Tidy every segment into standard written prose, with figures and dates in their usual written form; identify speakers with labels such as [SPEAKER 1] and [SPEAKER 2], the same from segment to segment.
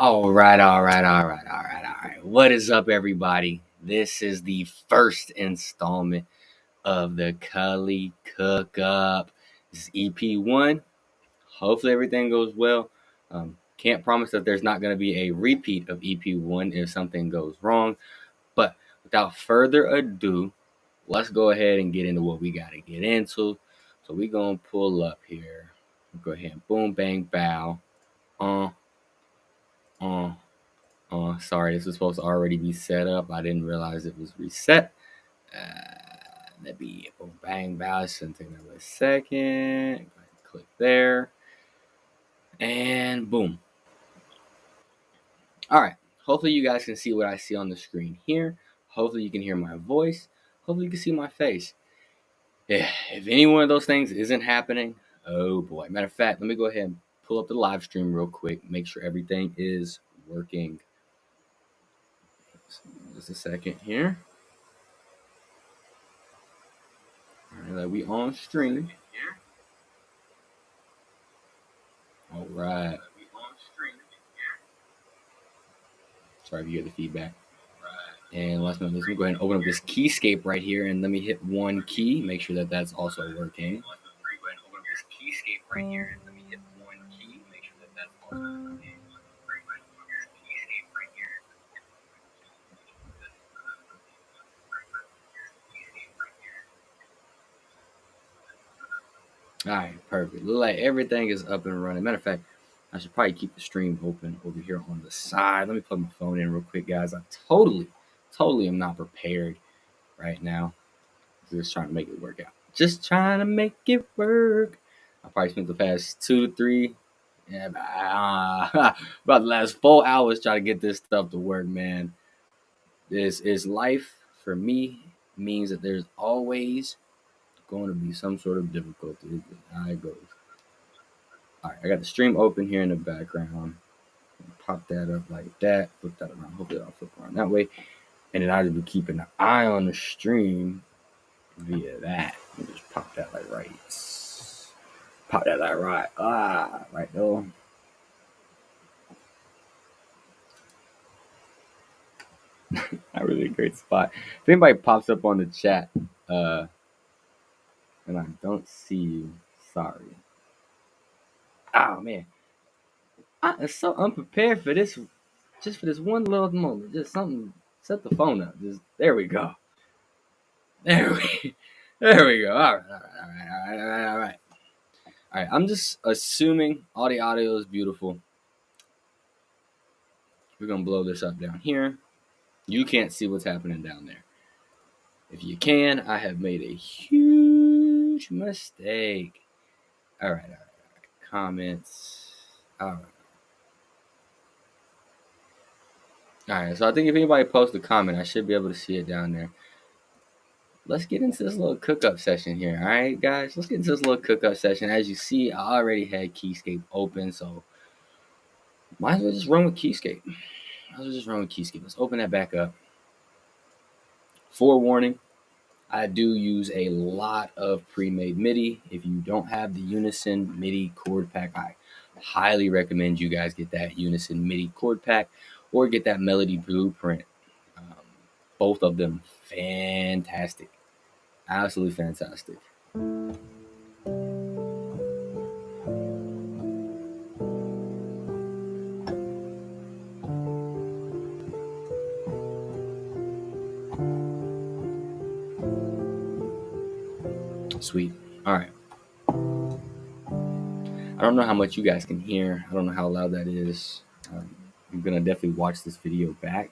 [SPEAKER 1] All right. What is up, everybody? This is the first installment of the Cully Cookup. This is EP1. Hopefully, everything goes well. Can't promise that there's not going to be a repeat of EP1 if something goes wrong. But without further ado, let's go ahead and get into what we got to get into. So, we're going to pull up here. Go ahead and boom, bang, bow. Uh, sorry, this was supposed to already be set up. I didn't realize it was reset. That'd be boom, bang, bow. It's gonna take another second. Go ahead and click there, and boom. All right. Hopefully, you guys can see what I see on the screen here. Hopefully, you can hear my voice. Hopefully, you can see my face. Yeah, if any one of those things isn't happening, oh boy. Matter of fact, let me go ahead and pull up the live stream real quick. Make sure everything is working. Just a second here. All right, we on stream. All right. Sorry if you hear the feedback. And last but not least, let me go ahead and open up this keyscape right here, and let me hit one key. Make sure that that's also working. All right, perfect. Look like everything is up and running. Matter of fact, I should probably keep the stream open over here on the side. Let me plug my phone in real quick, guys. I totally am not prepared right now. Just trying to make it work out. Just trying to make it work. I probably spent the past 2 to 3, about the last 4 hours trying to get this stuff to work, man. This is life for me. Means that there's always going to be some sort of difficulty. How it goes. All right, I got the stream open here in the background. Pop that up like that. Flip that around. Hopefully, I'll flip around that way. And then I'll just be keeping an eye on the stream via that. Just pop that like right. Pop that like right. Right though. Not really a great spot. If anybody pops up on the chat, and I don't see you, sorry. Oh man, I'm so unprepared for this. Just for this one little moment, just something. Set the phone up. Just there we go. There we go. All right. All right. I'm just assuming all the audio is beautiful. We're gonna blow this up down here. You can't see what's happening down there. If you can, I have made a huge mistake. All right. Comments. All right. So I think if anybody posts a comment, I should be able to see it down there. Let's get into this little cook-up session here. All right, guys. Let's get into this little cook-up session. As you see, I already had Keyscape open, so might as well just run with Keyscape. Let's open that back up. Forewarning, I do use a lot of pre-made MIDI. If you don't have the Unison MIDI chord pack, I highly recommend you guys get that Unison MIDI chord pack or get that Melody Blueprint. Both of them fantastic. Absolutely fantastic. Sweet. All right. I don't know how much you guys can hear. I don't know how loud that is. I'm going to definitely watch this video back,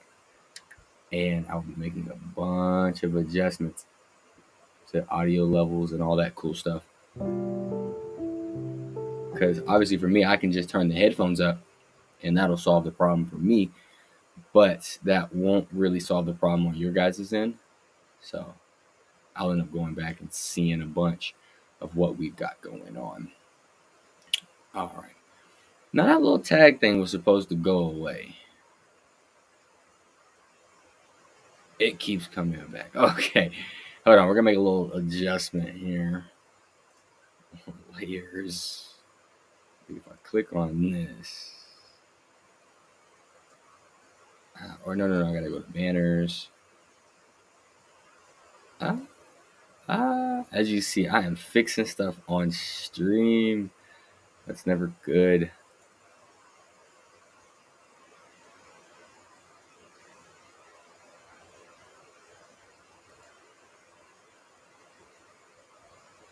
[SPEAKER 1] and I'll be making a bunch of adjustments to audio levels and all that cool stuff. Because obviously for me, I can just turn the headphones up, and that'll solve the problem for me. But that won't really solve the problem on your guys' end. So I'll end up going back and seeing a bunch of what we've got going on. All right. Now that little tag thing was supposed to go away. It keeps coming back. Okay. Hold on. We're going to make a little adjustment here. Layers. If I click on this. Or no, I gotta go to banners. As you see, I am fixing stuff on stream. That's never good.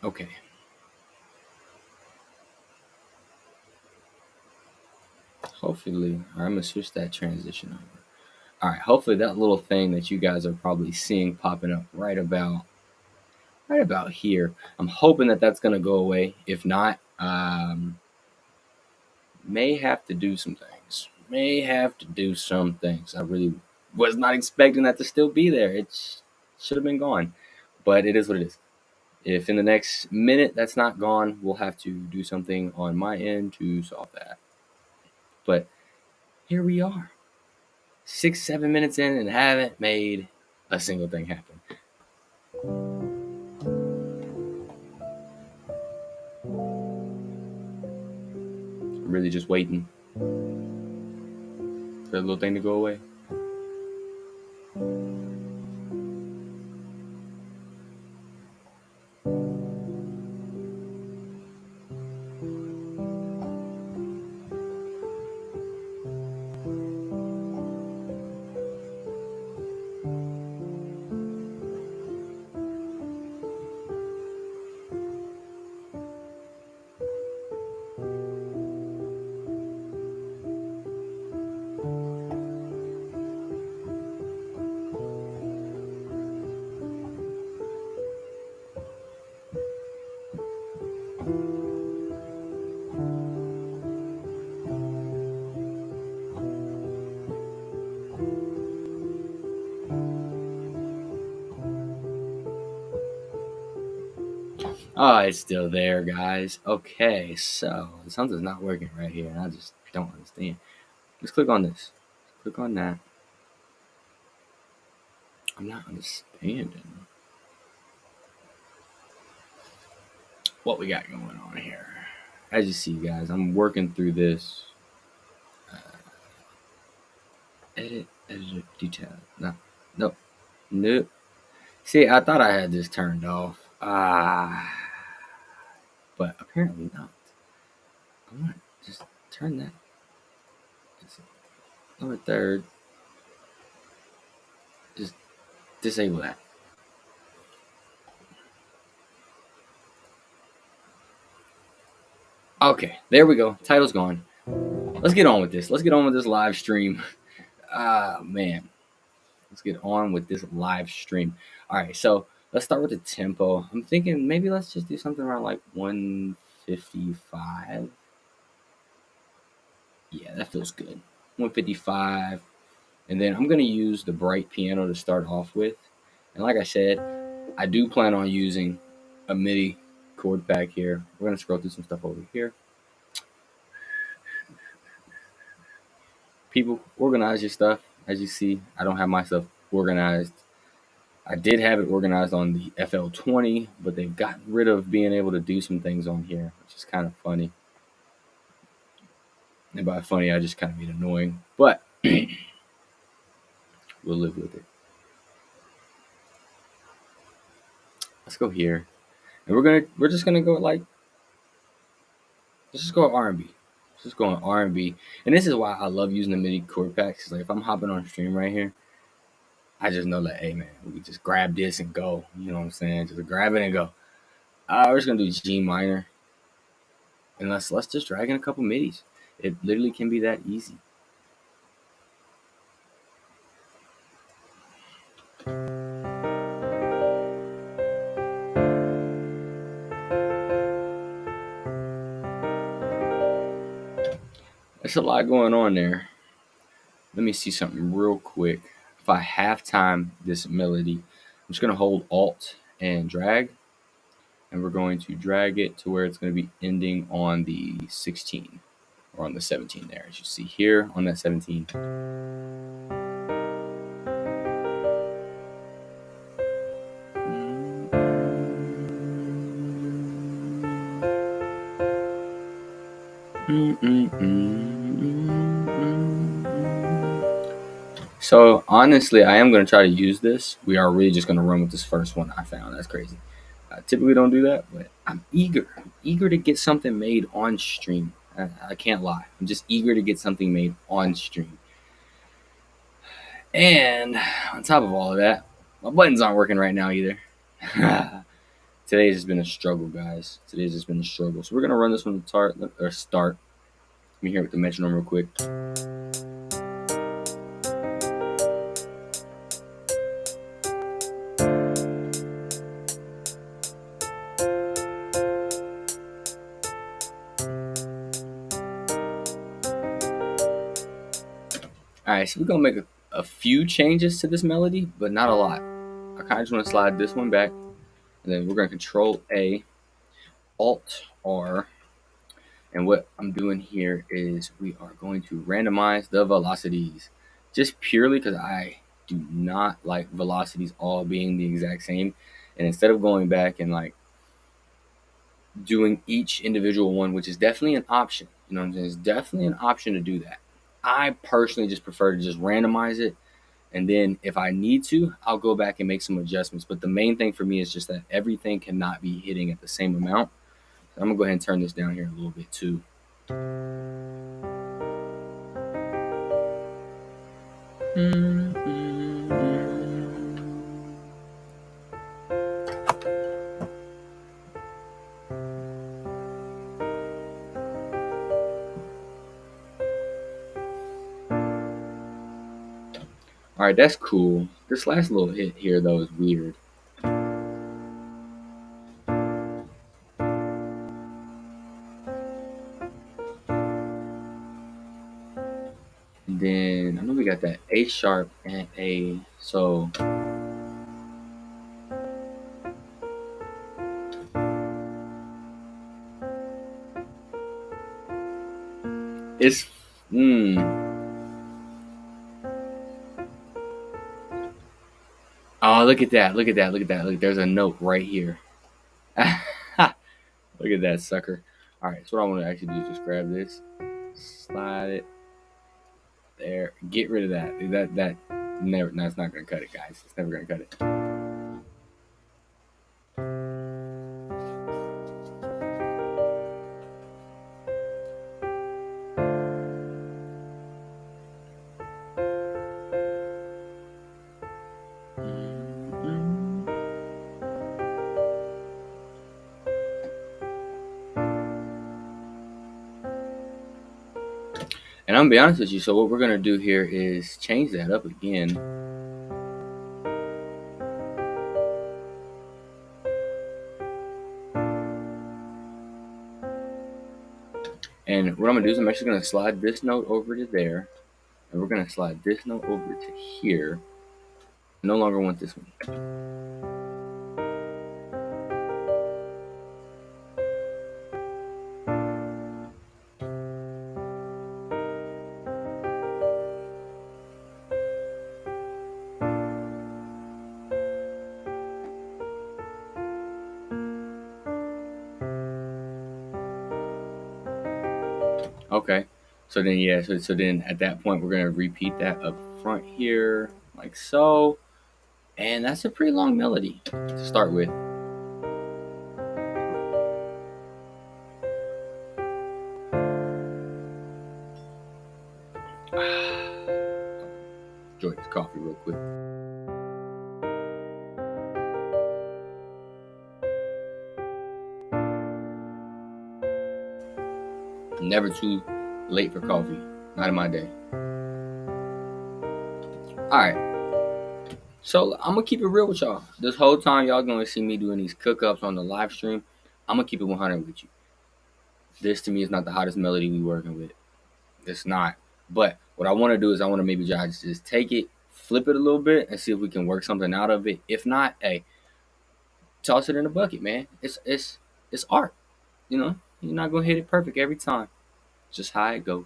[SPEAKER 1] Okay. Hopefully, I'm gonna switch that transition over. All right. Hopefully, that little thing that you guys are probably seeing popping up right about here. I'm hoping that that's gonna go away. If not, may have to do some things. May have to do some things. I really was not expecting that to still be there. It should have been gone, but it is what it is. If in the next minute that's not gone, we'll have to do something on my end to solve that. But here we are, 6, 7 minutes in, and haven't made a single thing happen. I'm really just waiting for the little thing to go away. Oh, it's still there, guys. Okay, so something's not working right here, and I just don't understand. Let's click on this. Click on that. I'm not understanding what we got going on here. As you see, guys, I'm working through this. Editor, detail. No, nope. See, I thought I had this turned off. But apparently not. I want to just turn that. Lower third. Just disable that. Okay, there we go. Title's gone. Let's get on with this. Let's get on with this live stream. Man. Let's get on with this live stream. All right, so let's start with the tempo. I'm thinking maybe let's just do something around like 155. Yeah, that feels good. 155. And then I'm going to use the bright piano to start off with. And like I said, I do plan on using a MIDI chord pack here. We're going to scroll through some stuff over here. People, organize your stuff. As you see, I don't have my stuff organized. I did have it organized on the FL20, but they've gotten rid of being able to do some things on here, which is kind of funny. And by funny, I just kind of mean annoying, but we'll live with it. Let's go here, and we're just gonna go like, let's just go R&B. Let's just go on R&B, and this is why I love using the MIDI chord packs. Like if I'm hopping on stream right here, I just know that, hey man, we can just grab this and go. You know what I'm saying? Just grab it and go. We're just gonna do G minor, and let's just drag in a couple midis. It literally can be that easy. There's a lot going on there. Let me see something real quick. If I half time this melody, I'm just going to hold Alt and drag. And we're going to drag it to where it's going to be ending on the 16 or on the 17 there. As you see here on that 17. So honestly, I am going to try to use this. We are really just going to run with this first one I found. That's crazy. I typically don't do that, but I'm eager. I'm eager to get something made on stream. I can't lie. I'm just eager to get something made on stream. And on top of all of that, my buttons aren't working right now either. Today's just been a struggle, guys. Today's just been a struggle. So we're gonna run this one to start. Let me hear with the metronome real quick. Alright, so we're gonna make a few changes to this melody, but not a lot. I kinda just wanna slide this one back, and then we're gonna control A, Alt R, and what I'm doing here is we are going to randomize the velocities. Just purely because I do not like velocities all being the exact same. And instead of going back and like doing each individual one, which is definitely an option, you know what I'm saying? It's definitely an option to do that. I personally just prefer to just randomize it. And then if I need to, I'll go back and make some adjustments. But the main thing for me is just that everything cannot be hitting at the same amount. So I'm gonna go ahead and turn this down here a little bit too. All right, that's cool. This last little hit here, though, is weird. And then I know we got that A sharp and A, so it's Oh, look at that! Look at that! Look at that! Look, there's a note right here. Look at that sucker! All right, so what I want to actually do is just grab this, slide it there, get rid of that. That never. No, it's not gonna cut it, guys. It's never gonna cut it. And I'm gonna be honest with you. So what we're gonna do here is change that up again. And what I'm gonna do is I'm actually gonna slide this note over to there, and we're gonna slide this note over to here. I no longer want this one. Okay. So then, yeah, so then at that point, we're going to repeat that up front here, like so. And that's a pretty long melody to start with. Enjoy this coffee real quick. Never too late for coffee. Not in my day. All right. So I'm gonna keep it real with y'all. This whole time y'all gonna see me doing these cookups on the live stream. I'm gonna keep it 100 with you. This to me is not the hottest melody we working with. It's not. But what I want to do is I want to maybe just take it, flip it a little bit, and see if we can work something out of it. If not, hey, toss it in the bucket, man. It's art. You know, you're not gonna hit it perfect every time. It's just how it goes.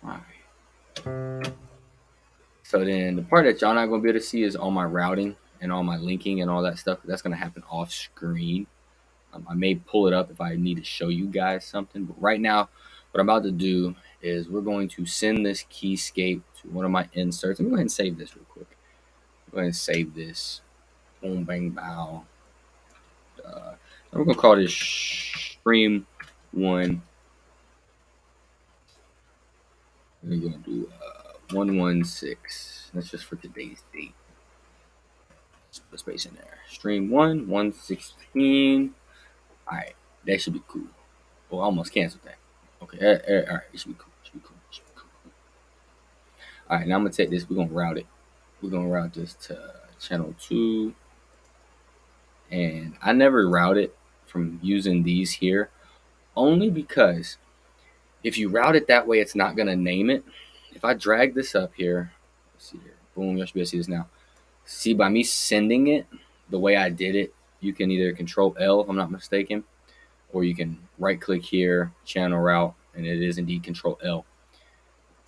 [SPEAKER 1] All right. So then the part that y'all not gonna be able to see is all my routing and all my linking and all that stuff. That's gonna happen off screen. I may pull it up if I need to show you guys something, but right now What I'm about to do is we're going to send this keyscape to one of my inserts. Let me go ahead and save this real quick. Go ahead and save this. Boom, bang, bow. We're gonna call this stream one. We're gonna do 116. That's just for today's date. Let's put a space in there. Stream 116. All right, that should be cool. Well, I almost canceled that. Okay, all right, it should be cool. It should be cool. It should be cool. All right, now I'm gonna take this. We're gonna route it. We're gonna route this to channel 2. And I never route it from using these here, only because if you route it that way, it's not gonna name it. If I drag this up here, let's see here, boom, you should be able to see this now. See, by me sending it the way I did it, you can either control L, if I'm not mistaken, or you can right click here, channel route, and it is indeed control L.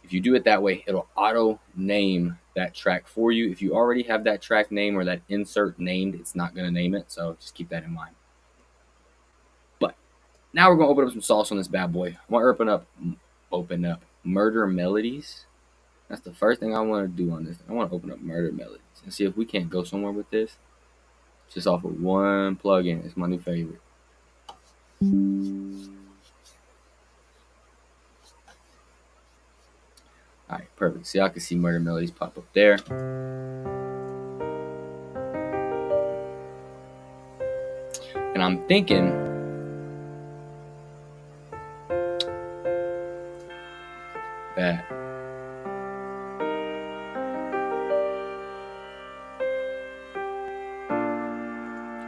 [SPEAKER 1] If you do it that way, it'll auto name that track for you. If you already have that track name or that insert named, it's not gonna name it, so just keep that in mind. But now we're gonna open up some sauce on this bad boy. I want to open up Murder Melodies. That's the first thing I want to do on this. I want to open up Murder Melodies and see if we can't go somewhere with this. Just off of one plugin. It's my new favorite. All right, perfect. See, I can see Murder Melodies pop up there. And I'm thinking that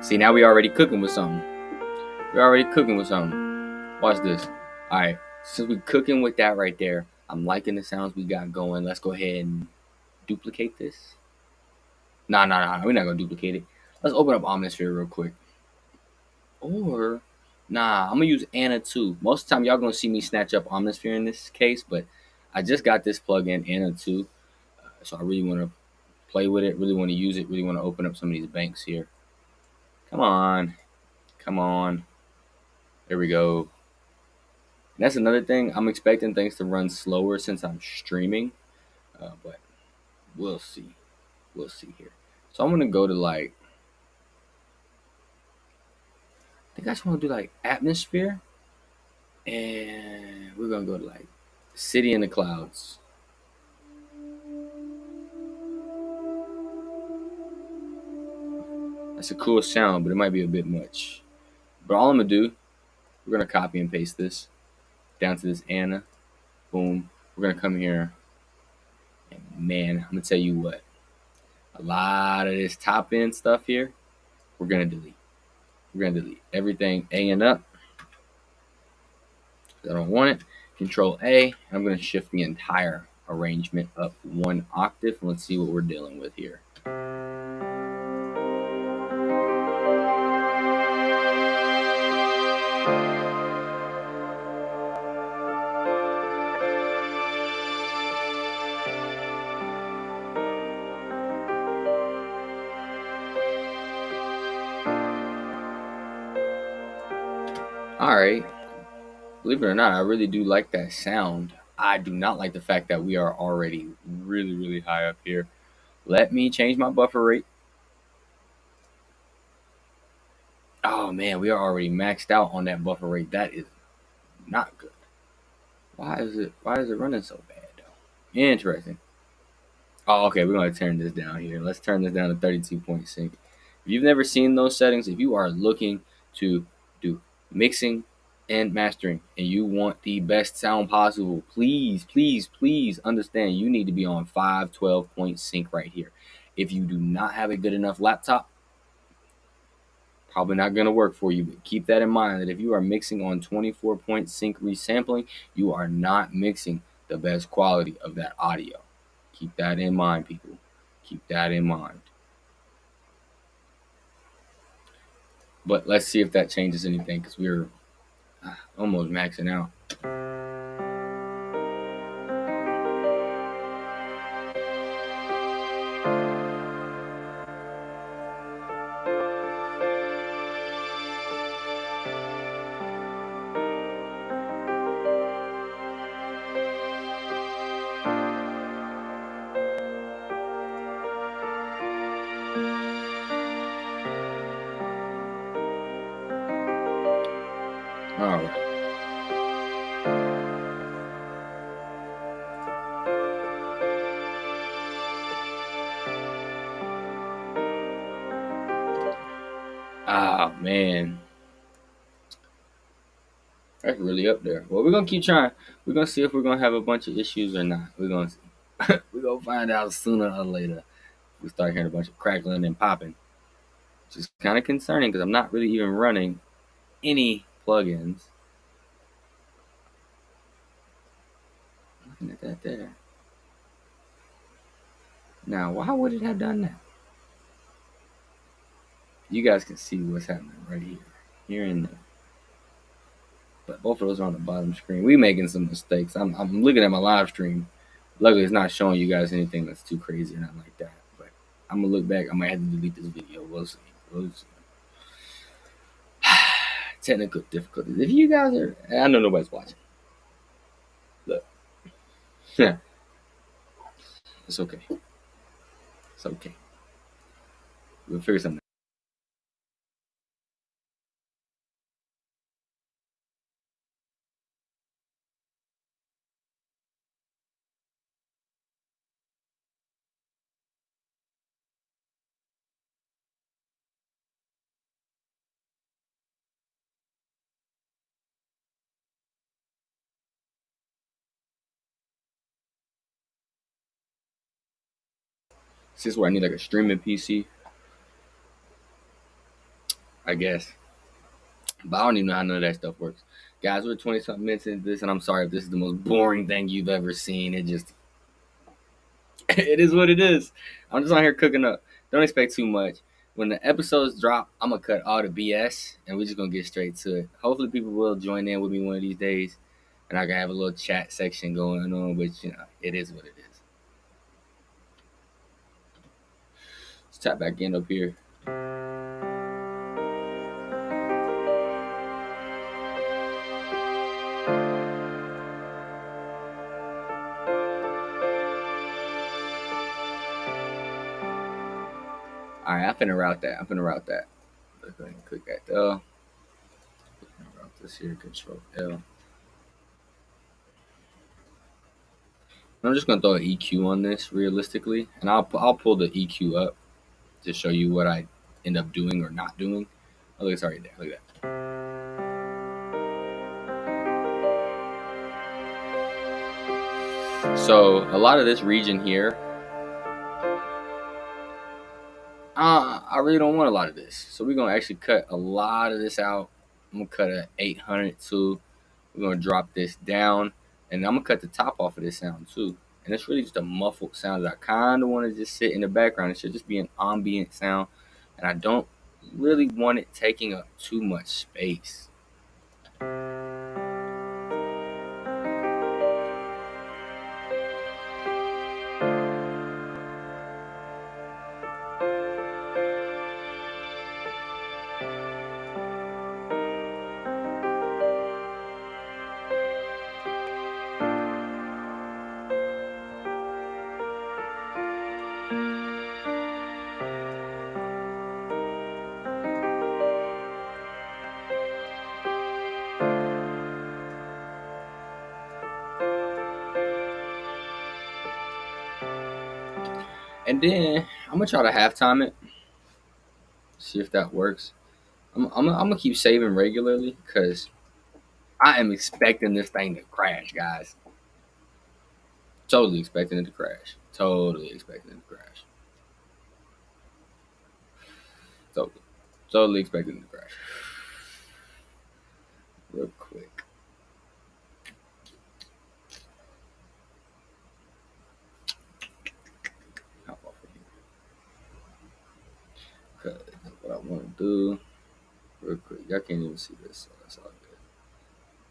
[SPEAKER 1] see, now we already cooking with something. We're already cooking with something. Watch this. All right, since we're cooking with that right there, I'm liking the sounds we got going. Let's go ahead and duplicate this. Nah, we're not gonna duplicate it. Let's open up Omnisphere real quick. Or, nah, I'm gonna use Anna 2. Most of the time, y'all gonna see me snatch up Omnisphere in this case, but I just got this plugin, Anna 2. So I really wanna play with it, really wanna use it, really wanna open up some of these banks here. Come on. Come on. There we go. And that's another thing. I'm expecting things to run slower since I'm streaming, but we'll see. We'll see here. So I'm gonna go to like, I think I just want to do like atmosphere, and we're gonna go to like city in the clouds. That's a cool sound, but it might be a bit much. But all I'm gonna do, we're gonna copy and paste this down to this Anna. Boom. We're gonna come here, and man, I'm gonna tell you what. A lot of this top end stuff here, we're gonna delete. We're gonna delete everything A and up. I don't want it. Control A. I'm gonna shift the entire arrangement up one octave, and let's see what we're dealing with here. All right. Believe it or not, I really do like that sound. I do not like the fact that we are already really, really high up here. Let me change my buffer rate. Oh man, we are already maxed out on that buffer rate. That is not good. Why is it running so bad though? Interesting. Oh, okay, we're gonna turn this down here. Let's turn this down to 32 point sync. If you've never seen those settings, if you are looking to do mixing and mastering and you want the best sound possible, please understand you need to be on 512 point sync right here. If you do not have a good enough laptop, probably not going to work for you, but keep that in mind that if you are mixing on 24 point sync resampling, you are not mixing the best quality of that audio. Keep that in mind, people. Keep that in mind. But let's see if that changes anything, because we're almost maxing out. All right. Ah, man. That's really up there. Well, we're gonna keep trying. We're gonna see if we're gonna have a bunch of issues or not. We're gonna see. We're gonna find out sooner or later. We start hearing a bunch of crackling and popping, which is kind of concerning because I'm not really even running any plugins. Looking at that there. Now, why would it have done that? You guys can see what's happening right here and there. But both of those are on the bottom screen. We making some mistakes. I'm looking at my live stream. Luckily, it's not showing you guys anything that's too crazy or nothing like that. But I'm gonna look back. I might have to delete this video. We'll see. We'll see. Technical difficulties. If you guys are, I know nobody's watching. Look, yeah, it's okay. It's okay. We'll figure something. Is this where I need like a streaming PC? I guess. But I don't even know how none of that stuff works. Guys, we're 20 something minutes into this, and I'm sorry if this is the most boring thing you've ever seen. It just, it is what it is. I'm just on here cooking up. Don't expect too much. When the episodes drop, I'm going to cut all the BS, and we're just going to get straight to it. Hopefully, people will join in with me one of these days, and I can have a little chat section going on, but, you know, it is what it is. Let's tap back in up here. All right, I'm finna route that. Let's go ahead and click that. Route this here, Control L. I'm just gonna throw an EQ on this realistically, and I'll pull the EQ up to show you what I end up doing or not doing. Oh, look, it's already there. Look at that. So a lot of this region here, I really don't want a lot of this. So we're gonna actually cut a lot of this out. I'm gonna cut a 800 too. We're gonna drop this down, and I'm gonna cut the top off of this sound too. And it's really just a muffled sound that I kind of want to just sit in the background. It should just be an ambient sound, and I don't really want it taking up too much space. And then I'm gonna try to halftime it, see if that works. I'm gonna keep saving regularly because I am expecting this thing to crash, guys. Totally expecting it to crash. Totally expecting it to crash. Totally, totally expecting it to crash. Real quick. Hop off of here. Cause what I want to do, real quick. Y'all can't even see this, so that's all good.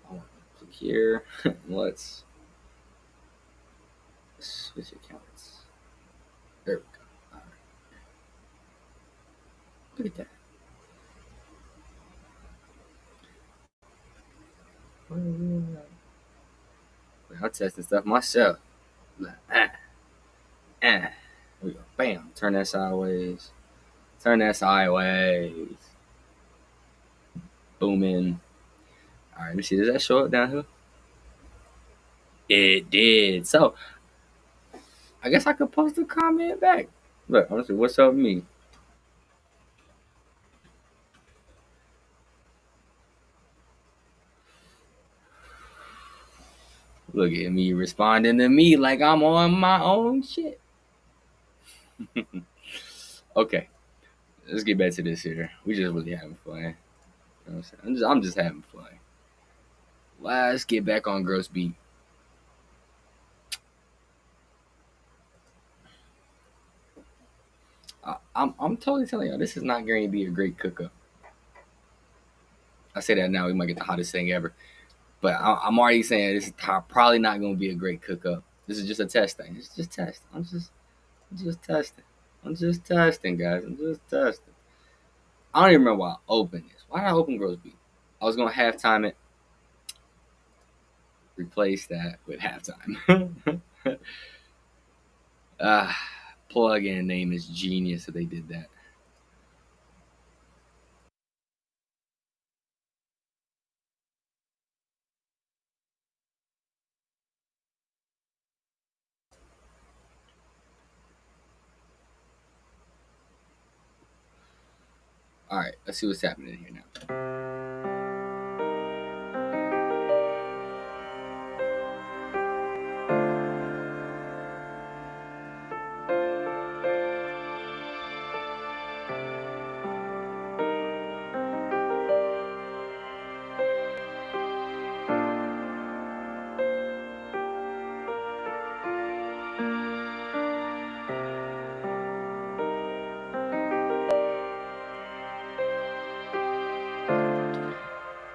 [SPEAKER 1] I want to click here. Let's switch accounts. There we go. All right. Look at that. I'm testing stuff myself. There we go. Bam. Turn that sideways. Turn that sideways. Boom in. All right, let me see. Does that show up down here? It did. So I guess I could post a comment back. Look, I'm gonna say, what's up with me? Look at me responding to me like I'm on my own shit. Okay, let's get back to this here. We just really having fun. You know what I'm saying? I'm just having fun. Let's get back on gross beat. I'm totally telling you, this is not going to be a great cook up. I say that now, we might get the hottest thing ever. But I'm already saying this is probably not going to be a great cook up. This is just a test thing. It's just test. I'm just testing. I'm just testing, guys. I'm just testing. I don't even remember why I opened this. Why did I open gross beat? I was going to halftime it, replace that with halftime. Plug-in name is genius if they did that. All right, let's see what's happening here now.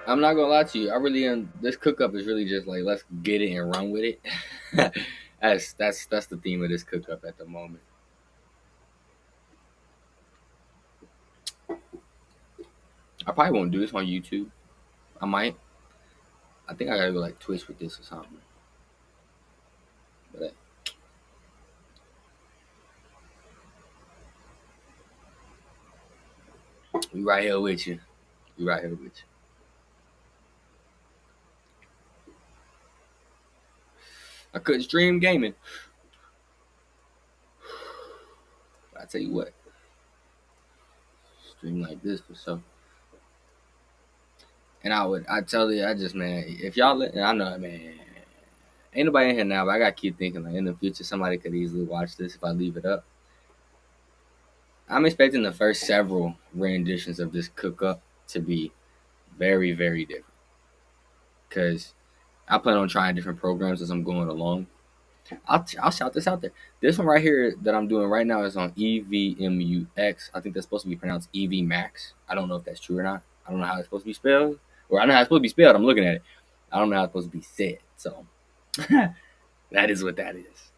[SPEAKER 1] I'm not gonna lie to you. I really am. This cook up is really just like let's get it and run with it. That's the theme of this cook up at the moment. I probably won't do this on YouTube. I might. I think I gotta go like Twitch with this or something. But we right here with you. We right here with you. I couldn't stream gaming. But I tell you what, stream like this for sure. And I tell you, I just man, if y'all, I know, man, ain't nobody in here now, but I gotta keep thinking like in the future somebody could easily watch this if I leave it up. I'm expecting the first several renditions of this cook up to be very, very different. Because I plan on trying different programs as I'm going along. I'll shout this out there. This one right here that I'm doing right now is on EVMUX. I think that's supposed to be pronounced EV Max. I don't know if that's true or not. I don't know how it's supposed to be spelled. Or I know how it's supposed to be spelled. I'm looking at it. I don't know how it's supposed to be said. So that is what that is.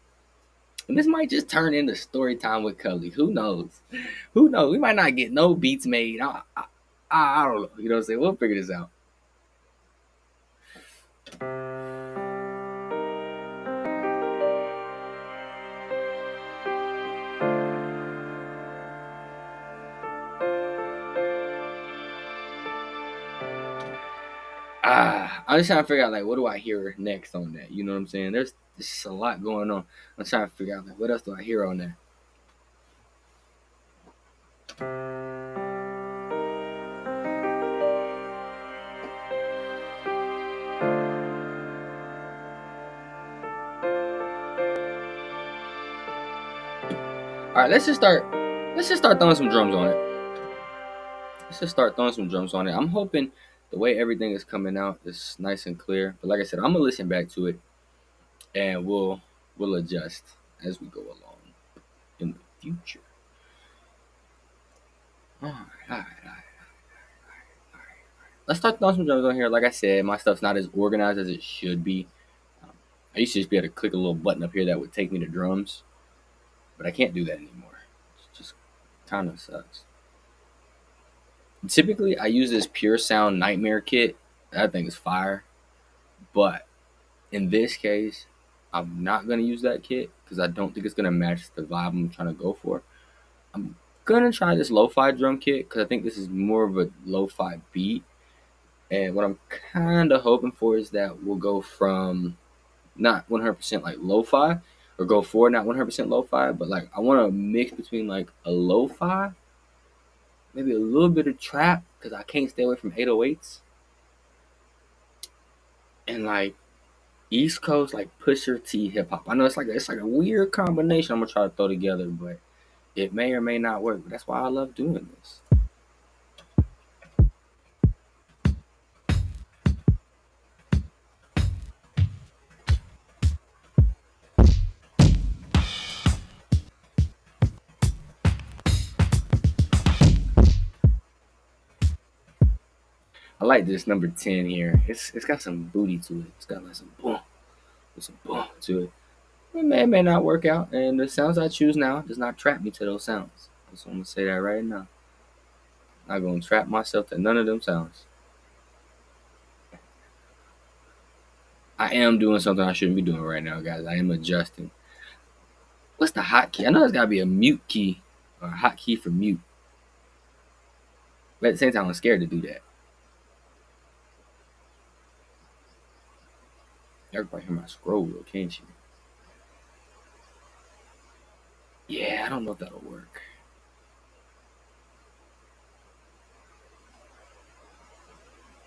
[SPEAKER 1] And this might just turn into story time with Cully. Who knows? Who knows? We might not get no beats made. I don't know. You know what I'm saying? We'll figure this out. I'm just trying to figure out like what do I hear next on that. You know what I'm saying? There's just a lot going on. I'm trying to figure out like what else do I hear on that. All right, let's just start. Let's just start throwing some drums on it. Let's just start throwing some drums on it. I'm hoping the way everything is coming out is nice and clear. But like I said, I'm gonna listen back to it, and we'll adjust as we go along in the future. All right, all right, all right. Let's start throwing some drums on here. Like I said, my stuff's not as organized as it should be. Um, I used to just be able to click a little button up here that would take me to drums, but I can't do that anymore. It just kind of sucks. Typically, I use this Pure Sound Nightmare kit. That thing is fire. But in this case, I'm not going to use that kit because I don't think it's going to match the vibe I'm trying to go for. I'm going to try this lo-fi drum kit because I think this is more of a lo-fi beat. And what I'm kind of hoping for is that we'll go from not 100% like lo-fi, or go for not 100% lo-fi, but like I want to mix between like a lo-fi, maybe a little bit of trap because I can't stay away from 808s, and like East Coast like Pusher T hip hop. I know it's like a weird combination I'm gonna try to throw together, but it may or may not work. But that's why I love doing this. I like this number 10 here. It's got some booty to it. It's got like some boom to it. It may not work out, and the sounds I choose now does not trap me to those sounds. So I'm gonna say that right now. I'm not gonna trap myself to none of them sounds. I am doing something I shouldn't be doing right now, guys. I am adjusting. What's the hotkey? I know it's gotta be a mute key or a hotkey for mute. But at the same time, I'm scared to do that. Y'all can probably hear my scroll though, can't you? Yeah, I don't know if that'll work.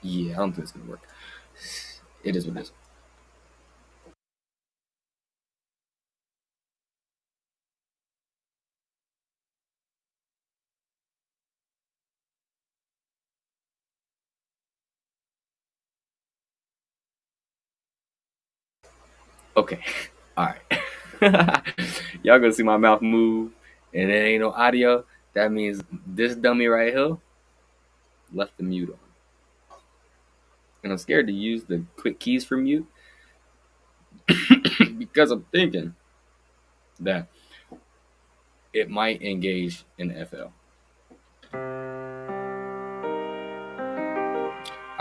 [SPEAKER 1] Yeah, I don't think it's gonna work. It is what it is. Okay. Alright. Y'all gonna see my mouth move and there ain't no audio. That means this dummy right here left the mute on. And I'm scared to use the quick keys for mute because I'm thinking that it might engage in the FL.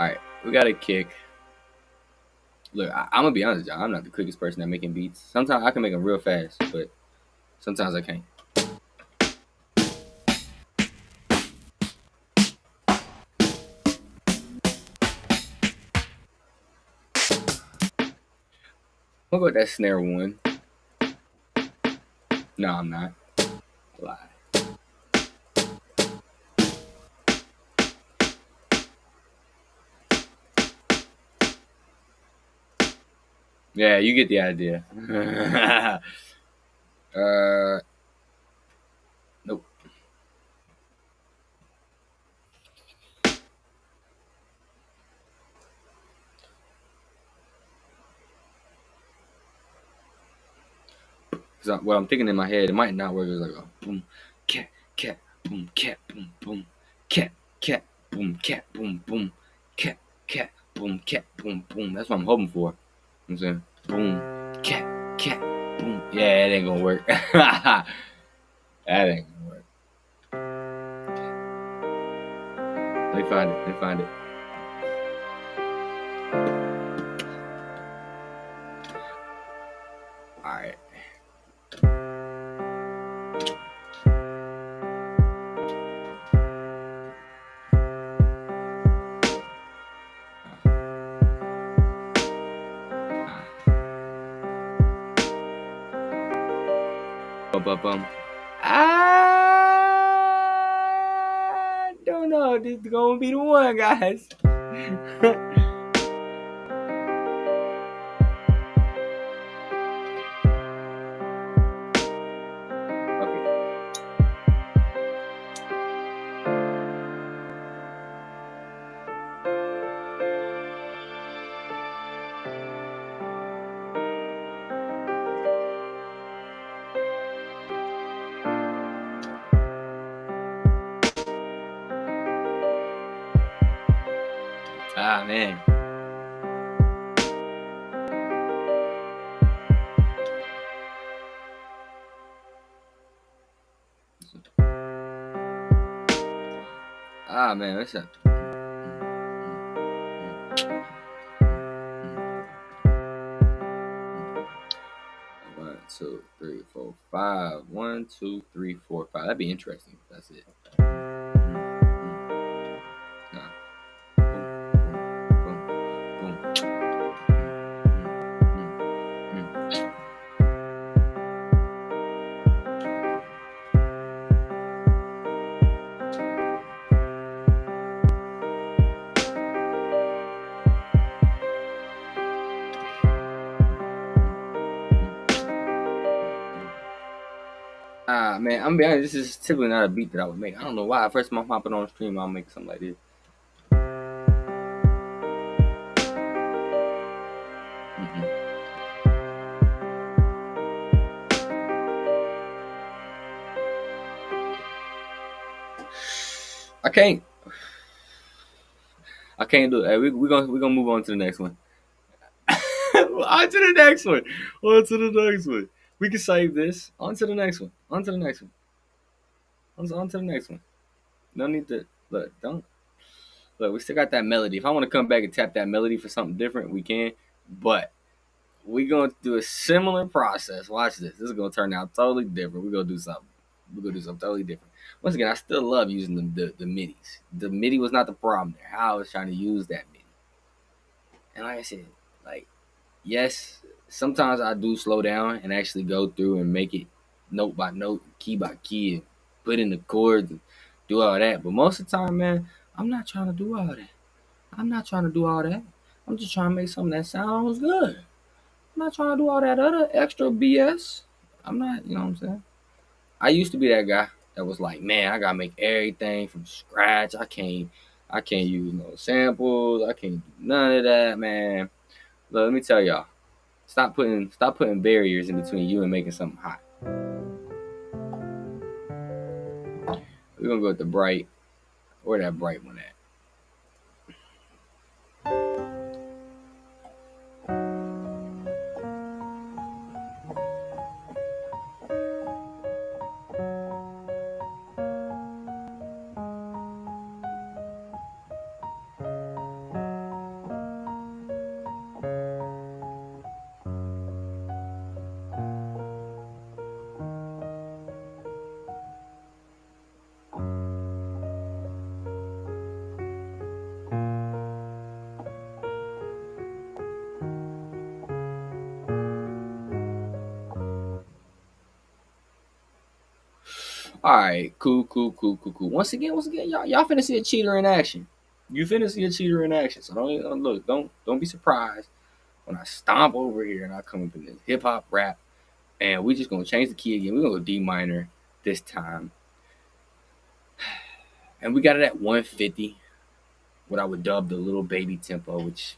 [SPEAKER 1] Alright, we got a kick. Look, I'm gonna be honest, y'all. I'm not the quickest person at making beats. Sometimes I can make them real fast, but sometimes I can't. I'll go with that snare one. No, I'm not. Lie. Yeah, you get the idea. uh, nope. Cause what I'm thinking in my head, it might not work. It's like a boom, cat, cat, boom, cat, boom, boom, cat, cat, boom, cat, boom, boom, cat, cat, boom, cat, boom, boom. That's what I'm hoping for. You know what I'm saying boom, cat, boom. Yeah, it ain't gonna work. That ain't gonna work. Let me find it. Let me find it. All right. Bum, bum, bum. I don't know. This is gonna be the one, guys. Okay. Ah man. Ah man. What's up? 1, 2, 3, 4, 5. 1, 2, 3, 4, 5. That'd be interesting. That's it. Nah. man, I'm gonna be honest, this is typically not a beat that I would make. I don't know why. First time I'm hopping on stream, I'll make something like this. Mm-hmm. I can't. I can't do it. Hey, we gonna move on to the next one. On to the next one. On to the next one. We can save this. On to the next one. On to the next one. On to the next one. No need to look. Don't look. We still got that melody. If I want to come back and tap that melody for something different, we can. But we gonna do a similar process. Watch this. This is gonna turn out totally different. We're gonna do something. We're gonna do something totally different. Once again, I still love using the midis. The midi was not the problem there. How I was trying to use that midi. And like I said, like yes, sometimes I do slow down and actually go through and make it note by note, key by key, and put in the chords and do all that. But most of the time, man, I'm not trying to do all that. I'm not trying to do all that. I'm just trying to make something that sounds good. I'm not trying to do all that other extra BS. I'm not, you know what I'm saying? I used to be that guy that was like, man, I gotta make everything from scratch. I can't use no samples. I can't do none of that, man. Look, let me tell y'all. Stop putting barriers in between you and making something hot. We're gonna go with the bright. Where that bright one at? All right, cool. Once again, y'all finna see a cheater in action. You finna see a cheater in action. So don't look, don't be surprised when I stomp over here and I come up in this hip hop rap, and we just gonna change the key again. We're gonna go D minor this time, and we got it at 150. What I would dub the little baby tempo, which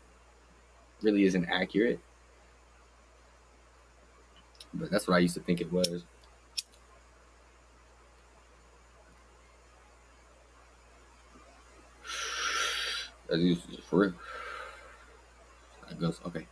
[SPEAKER 1] really isn't accurate, but that's what I used to think it was. That's used for real. That goes okay.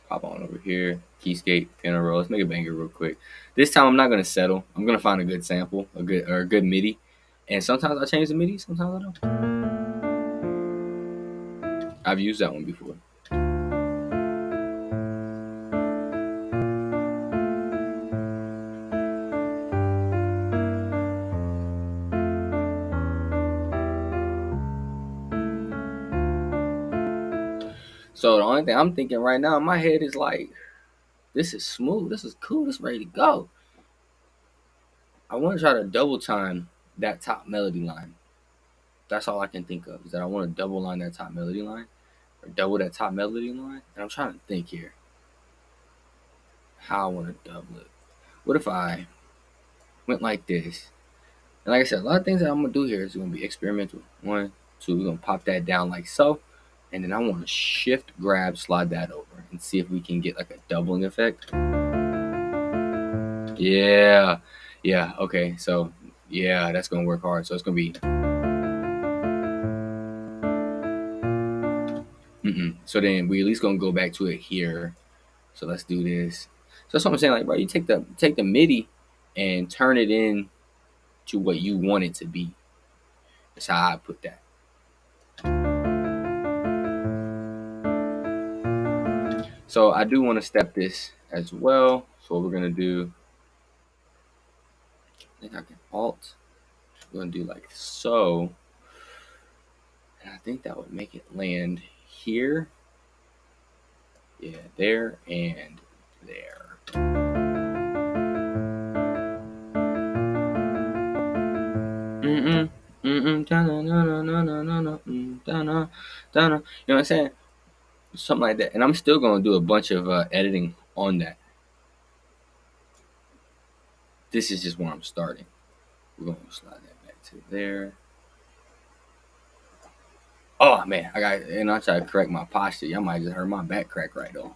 [SPEAKER 1] Pop on over here, keyscape, piano roll. Let's make a banger real quick. This time I'm not gonna settle. I'm gonna find a good sample, a good MIDI. And sometimes I change the MIDI, sometimes I don't. I've used that one before. So the only thing I'm thinking right now in my head is like, this is smooth, this is cool, this is ready to go. I want to try to double time that top melody line. That's all I can think of is that I want to double line that top melody line or double that top melody line. And I'm trying to think here how I want to double it. What if I went like this? And like I said, a lot of things that I'm gonna do here is gonna be experimental. One, two, we're gonna pop that down like so, and then I want to shift, grab, slide that over, and see if we can get like a doubling effect. Yeah, yeah, okay, so yeah, that's gonna work hard. So it's gonna be. So then we at least gonna go back to it here. So let's do this. So that's what I'm saying. Like, bro, you take the MIDI and turn it in to what you want it to be. That's how I put that. So I do want to step this as well. So what we're gonna do, I think I can alt. We're gonna do like so. And I think that would make it land here. Yeah, there and there. Da-na, na, na, na, na, na, da-na, da-na. You know what I'm saying? Something like that. And I'm still gonna do a bunch of editing on that. this is just where I'm starting. We're gonna slide that back to there. Oh man, I try to correct my posture. Y'all might just heard my back crack right on.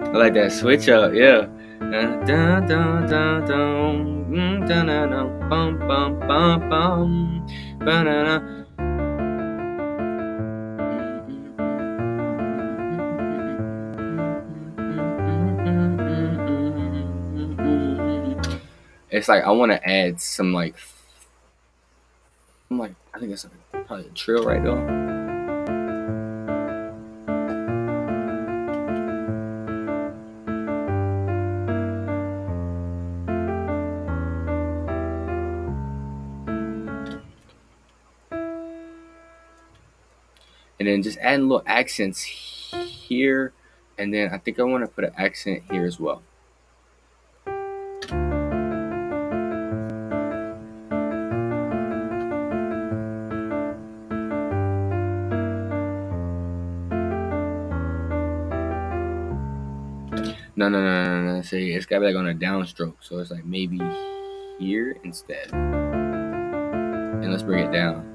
[SPEAKER 1] I like that switch up, yeah. Dun, dun, dun, dun, dun, dun, dun, dun, bum, bum, bum, bum, ba-na-na. It's like I want to add some like, I think it's like probably a trill right there. And then just adding little accents here, and then I think I want to put an accent here as well. No. See, it's gotta be like on a downstroke, so it's like maybe here instead. And let's bring it down.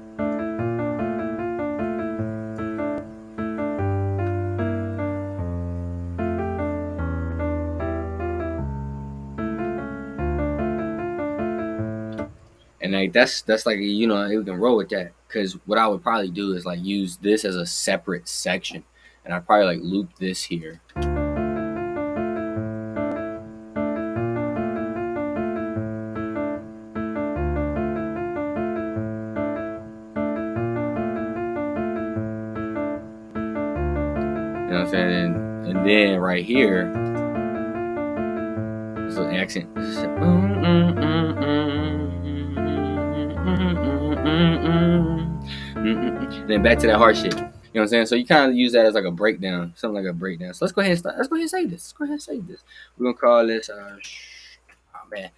[SPEAKER 1] And like that's like we can roll with that. Cause what I would probably do is like use this as a separate section, and I'd probably like loop this here. You know what I'm saying? And then right here, this little accent. And then back to that hard shit. You know what I'm saying? So you kind of use that as like a breakdown, something like a breakdown. So let's go ahead and start. Let's go ahead and save this. Let's go ahead and save this. We're gonna call this. Oh man,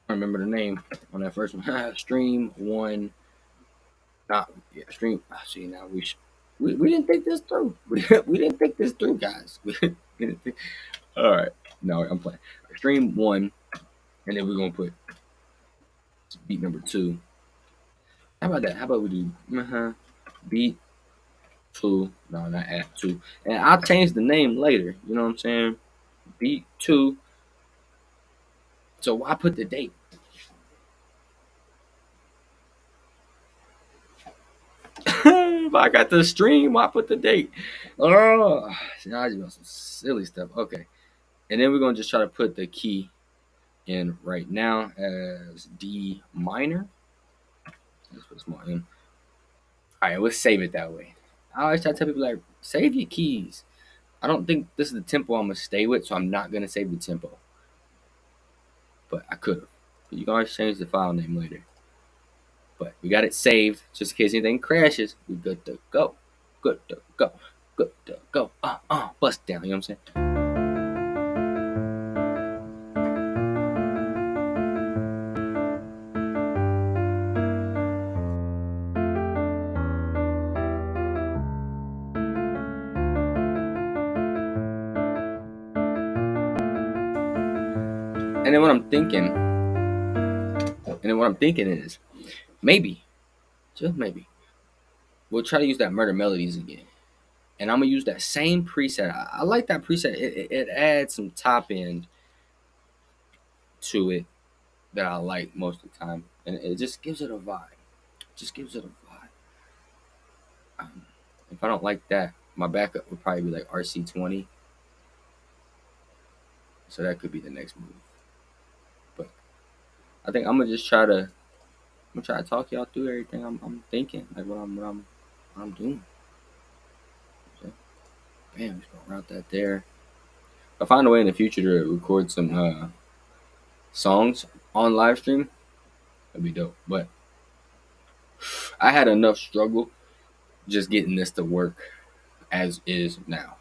[SPEAKER 1] I remember the name on that first one. Stream one. Not yeah. Stream. See now we didn't think this through. We didn't think this through, guys. We didn't think. All right. No, I'm playing. Stream one, and then we're gonna put beat number 2. How about that? How about we do beat 2? No, not at 2. And I'll change the name later. You know what I'm saying? Beat 2. So why put the date? If I got the stream, why put the date? Oh, now I just got some silly stuff. Okay, and then we're gonna just try to put the key in right now as D minor. Let's put a small M. All right, let's save it that way. I always try to tell people like save your keys. I don't think this is the tempo I'm gonna stay with, so I'm not gonna save the tempo. But I could have. You can always change the file name later. But we got it saved just in case anything crashes. We good to go. Good to go. Good to go. Bust down. You know what I'm saying? And then what I'm thinking is maybe, just maybe, we'll try to use that Murder Melodies again. And I'm gonna use that same preset. I like that preset. It adds some top end to it that I like most of the time, and it just gives it a vibe. If I don't like that, my backup would probably be like RC20. So that could be the next move. But I think I'm gonna just try to talk y'all through everything I'm thinking, like what I'm doing. So, bam, just gonna route that there. If I find a way in the future to record some songs on live stream, that'd be dope. But I had enough struggle just getting this to work as is now.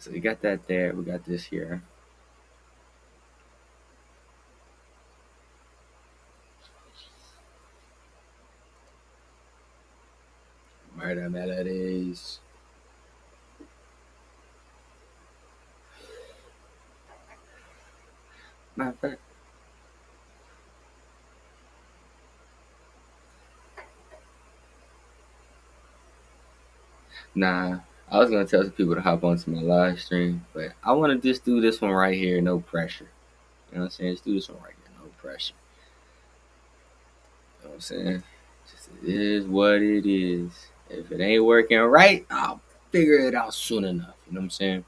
[SPEAKER 1] So So we got that there. We got this here. Murder melodies. Matter of fact, nah. I was gonna tell some people to hop onto my live stream, but I want to just do this one right here, no pressure. You know what I'm saying? Just do this one right here, no pressure. You know what I'm saying? Just it is what it is. If it ain't working right, I'll figure it out soon enough. You know what I'm saying?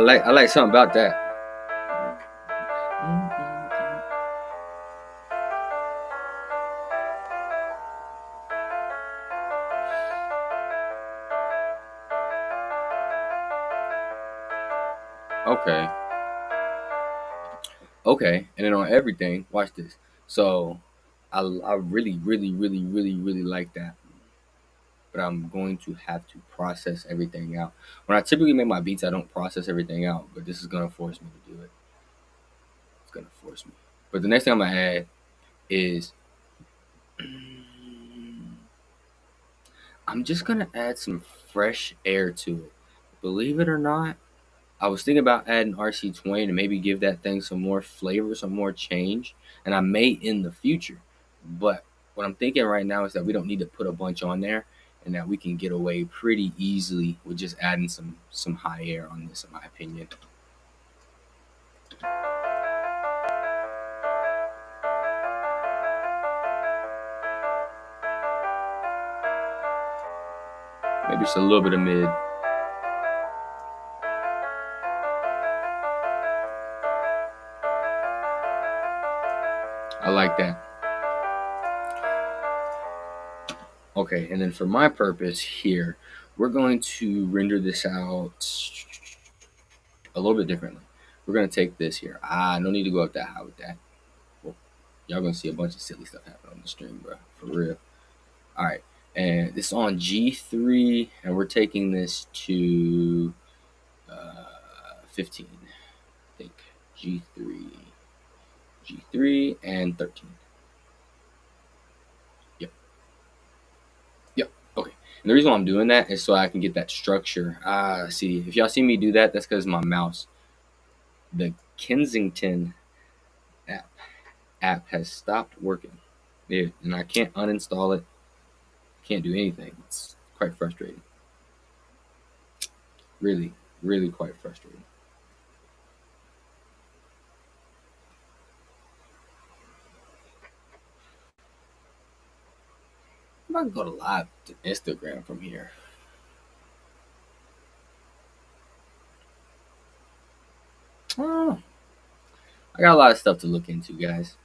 [SPEAKER 1] I like something about that. Okay. Okay. And then on everything, watch this. So I really, really, really, really, really like that. But I'm going to have to process everything out. When I typically make my beats, I don't process everything out, but this is gonna force me to do it. It's gonna force me. But the next thing I'm gonna add is I'm just gonna add some fresh air to it. Believe it or not, I was thinking about adding RC20 to maybe give that thing some more flavor, some more change, and I may in the future. But what I'm thinking right now is that we don't need to put a bunch on there, and that we can get away pretty easily with just adding some high air on this, in my opinion. Maybe just a little bit of mid. I like that. Okay, and then for my purpose here, we're going to render this out a little bit differently. We're gonna take this here. No need to go up that high with that. Well, y'all gonna see a bunch of silly stuff happen on the stream, bro. For real. All right, and it's on G3, and we're taking this to 15. I think G3, and 13. Yep, yep. Okay. And the reason why I'm doing that is so I can get that structure. See, if y'all see me do that, that's because my mouse, the Kensington app, has stopped working. Yeah, and I can't uninstall it. Can't do anything. It's quite frustrating. Really, really quite frustrating. I'm not gonna go live to Instagram from here. Oh, I got a lot of stuff to look into, guys.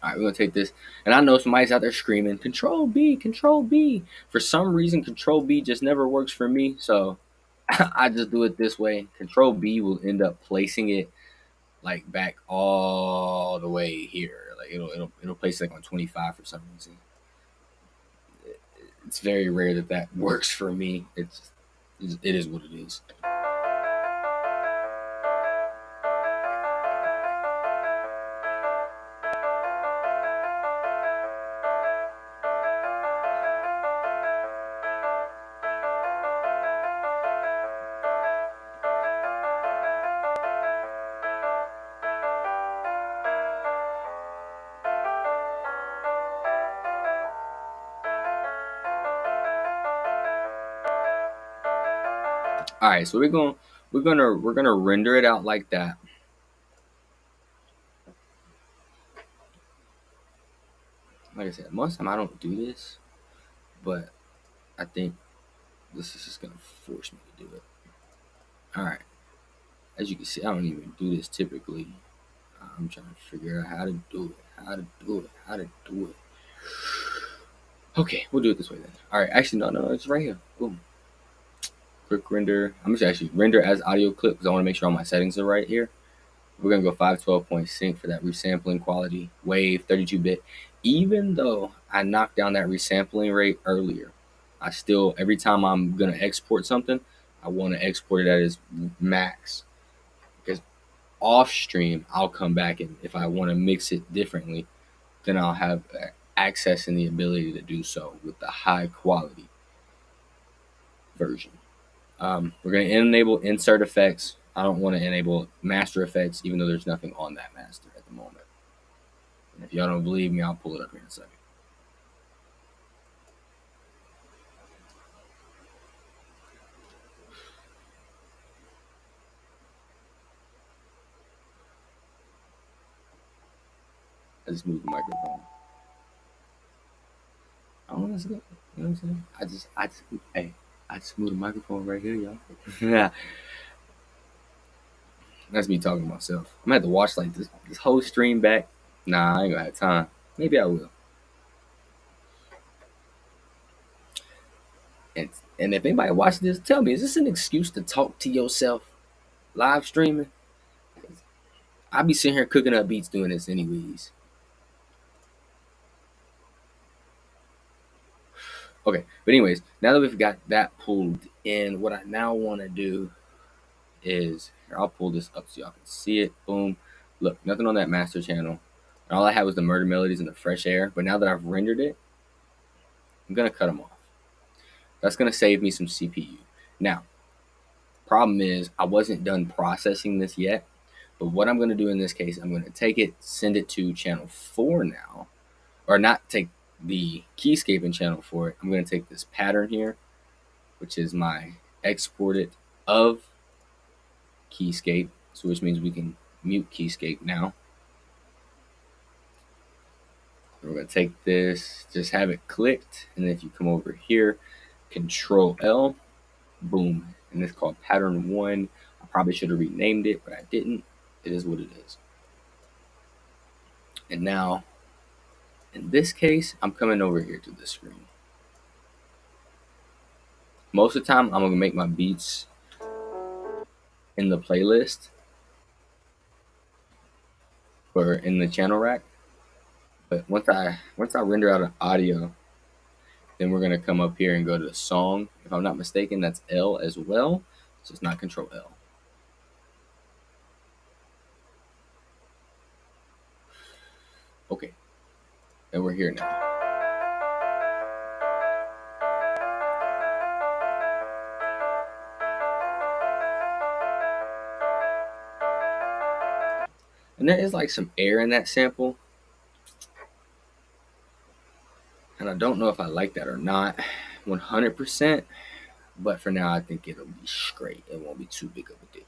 [SPEAKER 1] All right, we're gonna take this, and I know somebody's out there screaming, "Control B, Control B." For some reason, Control B just never works for me, so I just do it this way. Control B will end up placing it like back all the way here. Like it'll place it like on 25 for some reason. It's very rare that that works for me. It is what it is. All right, so we're gonna render it out like that. Like I said, most of the time I don't do this, but I think this is just gonna force me to do it. All right. As you can see, I don't even do this typically. I'm trying to figure out how to do it. How to do it. How to do it. Okay, we'll do it this way then. All right. Actually, no, it's right here. Boom. Quick render. I'm just actually render as audio clip because I want to make sure all my settings are right here. We're gonna go 512 point sync for that resampling quality, wave 32-bit. Even though I knocked down that resampling rate earlier, I still every time I'm gonna export something, I want to export it at its max because off stream I'll come back and if I want to mix it differently, then I'll have access and the ability to do so with the high quality version. We're going to enable insert effects. I don't want to enable master effects, even though there's nothing on that master at the moment. And if y'all don't believe me, I'll pull it up here in a second. I just moved the microphone. Oh, that's good. You know what I'm saying? I just moved the microphone right here, y'all. Yeah, that's me talking to myself. I'm gonna have to watch like this whole stream back. Nah, I ain't gonna have time. Maybe I will. And and if anybody watching this, tell me, is this an excuse to talk to yourself live streaming? I be sitting here cooking up beats doing this anyways. Okay, but anyways, now that we've got that pulled in, what I now want to do is here, I'll pull this up so y'all can see it. Boom. Look, nothing on that master channel. And all I had was the murder melodies and the fresh air. But now that I've rendered it, I'm gonna cut them off. That's gonna save me some CPU. Now, problem is I wasn't done processing this yet. But what I'm gonna do in this case, I'm gonna take it, send it to channel 4 now, or not take the keyscape in channel 4. I'm gonna take this pattern here, which is my exported of keyscape, so which means we can mute keyscape now. We're gonna take this, just have it clicked, and then if you come over here, Control L, boom, and it's called pattern 1. I probably should have renamed it, but I didn't. It is what it is. And now, in this case, I'm coming over here to the screen. Most of the time, I'm gonna make my beats in the playlist or in the channel rack. But once I render out an audio, then we're gonna come up here and go to the song. If I'm not mistaken, that's L as well. So it's not Control L. Okay, and we're here now. And there is like some air in that sample. And I don't know if I like that or not 100%. But for now, I think it'll be straight. It won't be too big of a deal.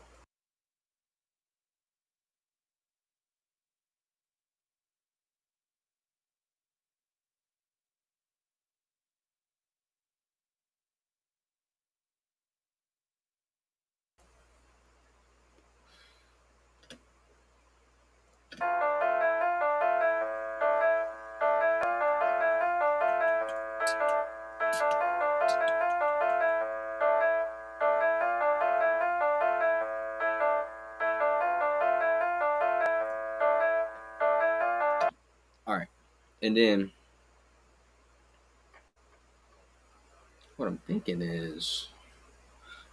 [SPEAKER 1] All right. And then what I'm thinking is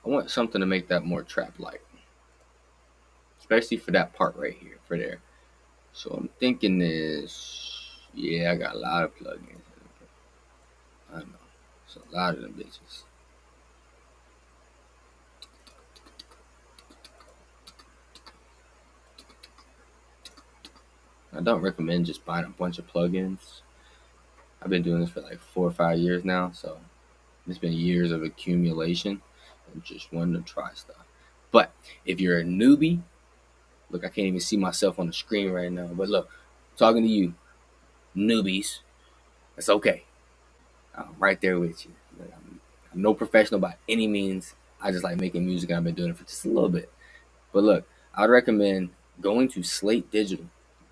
[SPEAKER 1] I want something to make that more trap-like, especially for that part right here, for there. So I'm thinking is, yeah, I got a lot of plugins. I know. It's a lot of them bitches. I don't recommend just buying a bunch of plugins. I've been doing this for like 4 or 5 years now, so it's been years of accumulation and just wanting to try stuff. But if you're a newbie, look, I can't even see myself on the screen right now. But look, I'm talking to you, newbies. It's okay. I'm right there with you. I'm no professional by any means. I just like making music, and I've been doing it for just a little bit. But look, I'd recommend going to Slate Digital,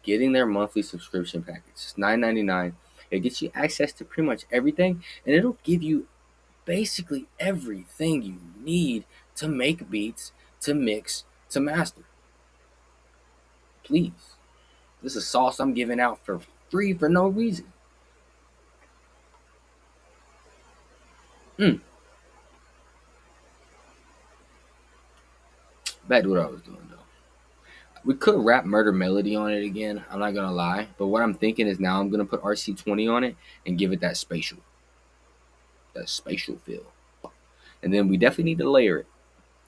[SPEAKER 1] getting their monthly subscription package. It's $9.99. It gets you access to pretty much everything, and it'll give you basically everything you need to make beats, to mix, to master. Please. This is sauce I'm giving out for free for no reason. Mm. Back to what I was doing though. We could rap Murder Melody on it again. I'm not gonna lie, but what I'm thinking is now I'm gonna put RC20 on it and give it that spatial feel. And then we definitely need to layer it.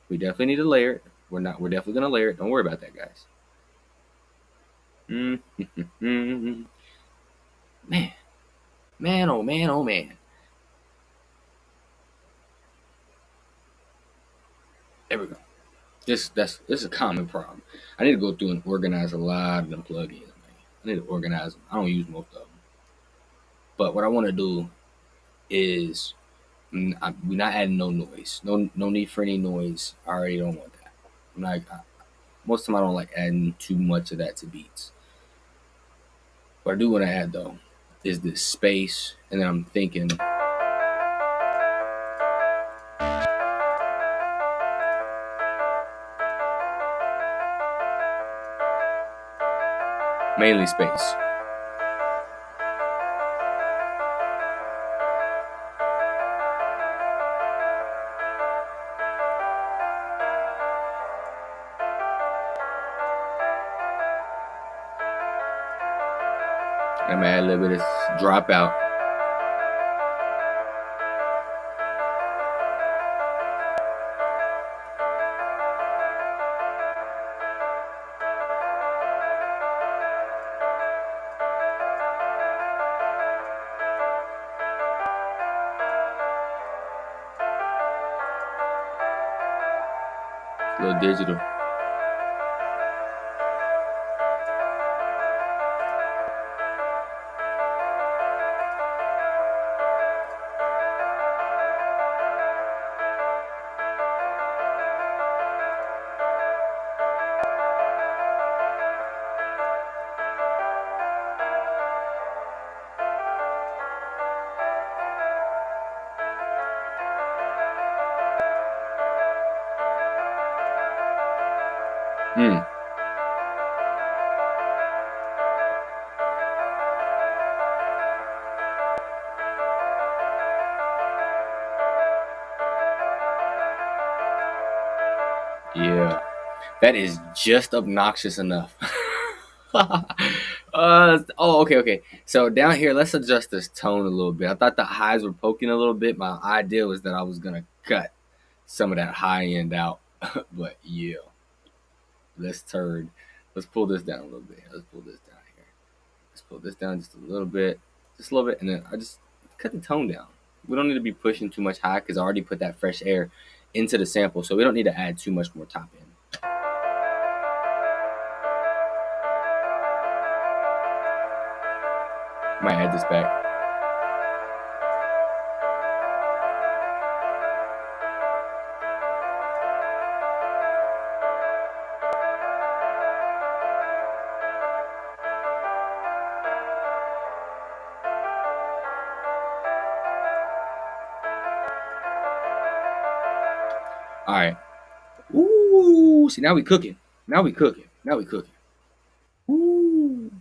[SPEAKER 1] We definitely need to layer it. We're not. We're definitely gonna layer it. Don't worry about that, guys. Man, man, oh man, oh man. There we go. This is a common problem. I need to go through and organize a lot of them plugins. Man. I need to organize them. I don't use most of them. But what I want to do is we're not adding no noise. No need for any noise. I already don't want that. Most of the time I don't like adding too much of that to beats. What I do want to add though is this space, and then I'm thinking mainly space. I'm gonna add a little bit of dropout. A little digital. Mm. Yeah, that is just obnoxious enough. Okay. So down here, let's adjust this tone a little bit. I thought the highs were poking a little bit. My idea was that I was gonna cut some of that high end out, but yeah, let's turn. Let's pull this down a little bit. Let's pull this down here. Let's pull this down just a little bit, and then I just cut the tone down. We don't need to be pushing too much high because I already put that fresh air into the sample, so we don't need to add too much more top end. Might add this back. All right. Ooh, see now we cooking. Now we cooking. Now we cooking. Ooh.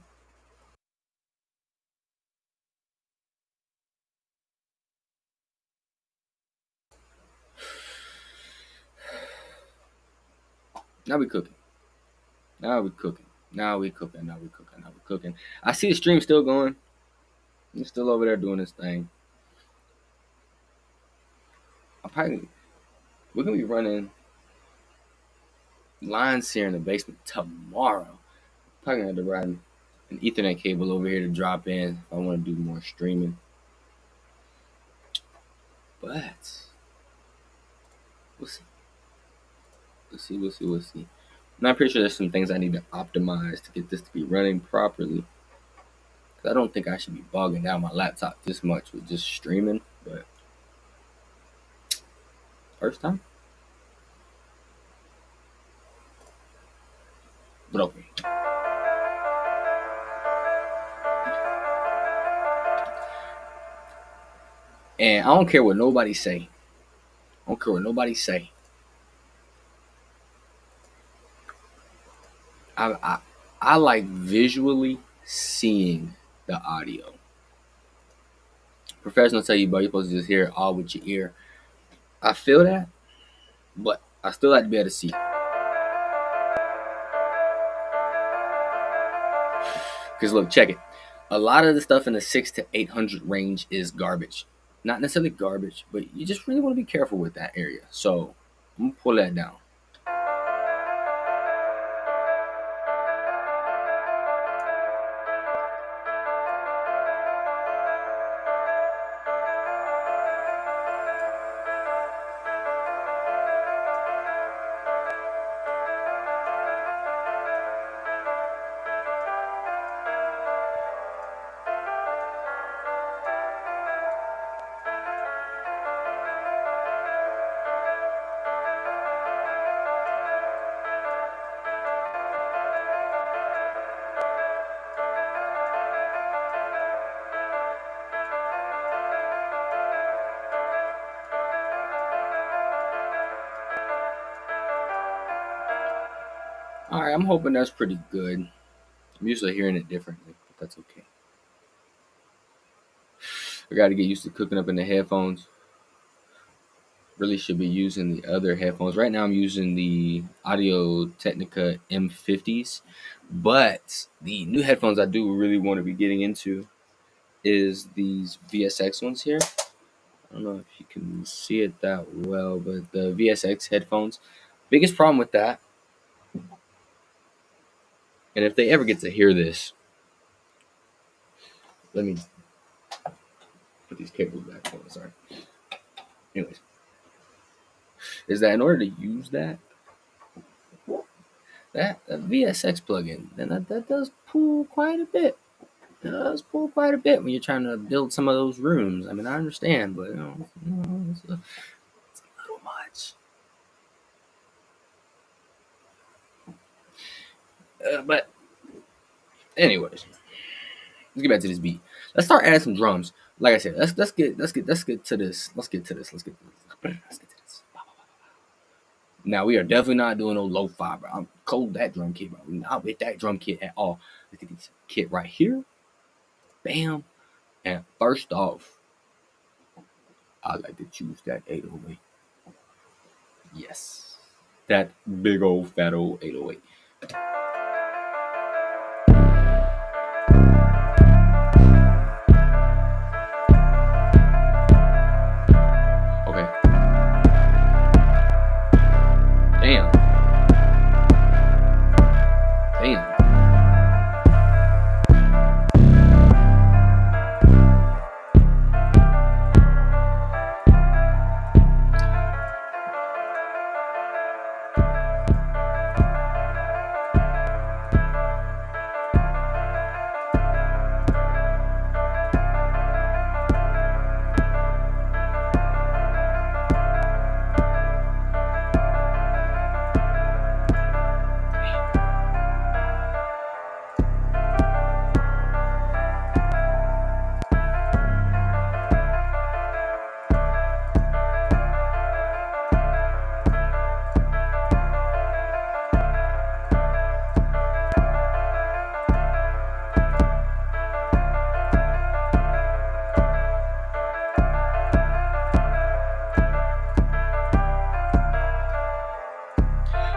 [SPEAKER 1] Now we cooking. Now we cooking. Now we cooking. Now we cooking. Now we cooking. I see the stream still going. It's still over there doing this thing. We're gonna be running lines here in the basement tomorrow. Probably gonna have to run an Ethernet cable over here to drop in if I want to do more streaming. But we'll see. We'll see. And I'm pretty sure there's some things I need to optimize to get this to be running properly. 'Cause I don't think I should be bogging down my laptop this much with just streaming, but first time. But okay. And I don't care what nobody say. I don't care what nobody say. I I, I like visually seeing the audio. Professionals tell you, but you're supposed to just hear it all with your ear. I feel that, but I still like to be able to see. Because look, check it. A lot of the stuff in the 6 to 800 range is garbage. Not necessarily garbage, but you just really want to be careful with that area. So I'm gonna pull that down. All right, I'm hoping that's pretty good. I'm usually hearing it differently, but that's okay. I got to get used to cooking up in the headphones. Really should be using the other headphones. Right now, I'm using the Audio Technica M50s, but the new headphones I do really want to be getting into is these VSX ones here. I don't know if you can see it that well, but the VSX headphones. Biggest problem with that, and if they ever get to hear this, let me put these cables back on. Sorry. Anyways, is that in order to use that VSX plugin, then that does pull quite a bit. It does pull quite a bit when you're trying to build some of those rooms. I mean, I understand, but it's a little much. But anyways, let's get back to this beat. Let's start adding some drums. Like I said, let's get to this. Let's get to this. Let's get to this. Now we are definitely not doing no lo-fi, bro. I'm cold that drum kit, bro. We're not with that drum kit at all. Let's get this kit right here. Bam. And first off, I like to choose that 808. Yes. That big old fat old 808. Okay. Damn. Damn.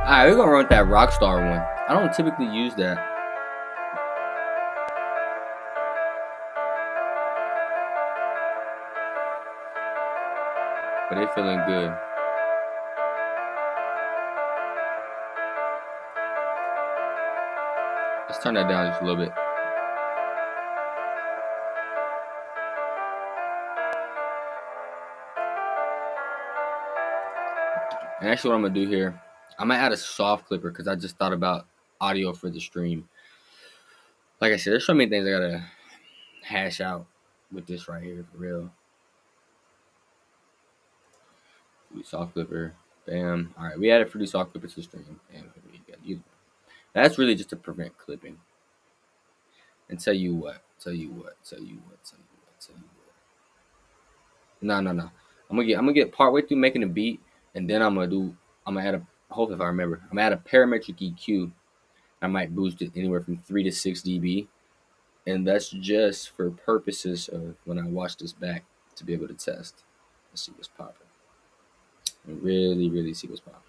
[SPEAKER 1] Alright, we're gonna run with that Rockstar one. I don't typically use that. But they feeling good. Let's turn that down just a little bit. And actually what I'm gonna do here, I might add a soft clipper because I just thought about audio for the stream. Like I said, there's so many things I gotta hash out with this right here for real. Soft clipper, bam. All right, we added fruity soft clipper to the stream. Bam, that's really just to prevent clipping. And tell you what. No. I'm gonna get partway through making a beat, and then I'm gonna add a. Hopefully, if I remember, I'm gonna add a parametric EQ. I might boost it anywhere from 3 to 6 dB, and that's just for purposes of when I watch this back to be able to test. Let's see what's popping. And really see what's popping.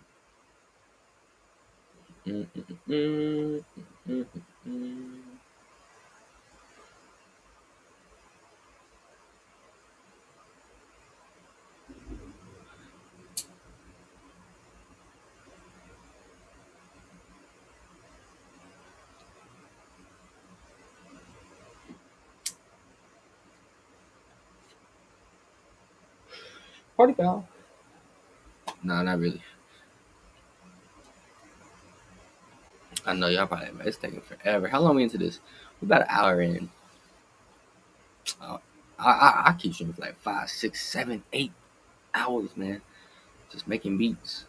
[SPEAKER 1] Party foul. No, not really. I know y'all probably, man, it's taking forever. How long are we into this? We're about an hour in. Uh, I keep streaming for like 5, 6, 7, 8 hours, man. Just making beats.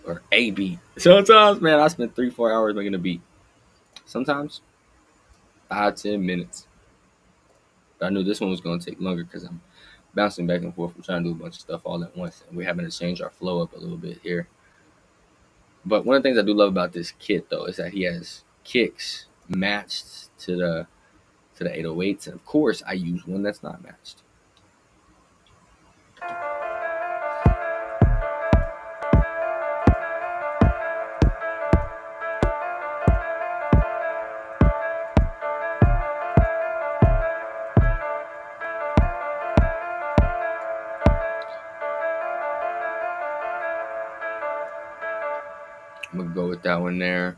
[SPEAKER 1] Or a beat. Sometimes, man, I spend 3, 4 hours making a beat. Sometimes 5, 10 minutes. But I knew this one was gonna take longer because I'm bouncing back and forth. I'm trying to do a bunch of stuff all at once, and we're having to change our flow up a little bit here. But one of the things I do love about this kit, though, is that he has kicks matched to the 808s, and of course, I use one that's not matched. I'm gonna go with that one there.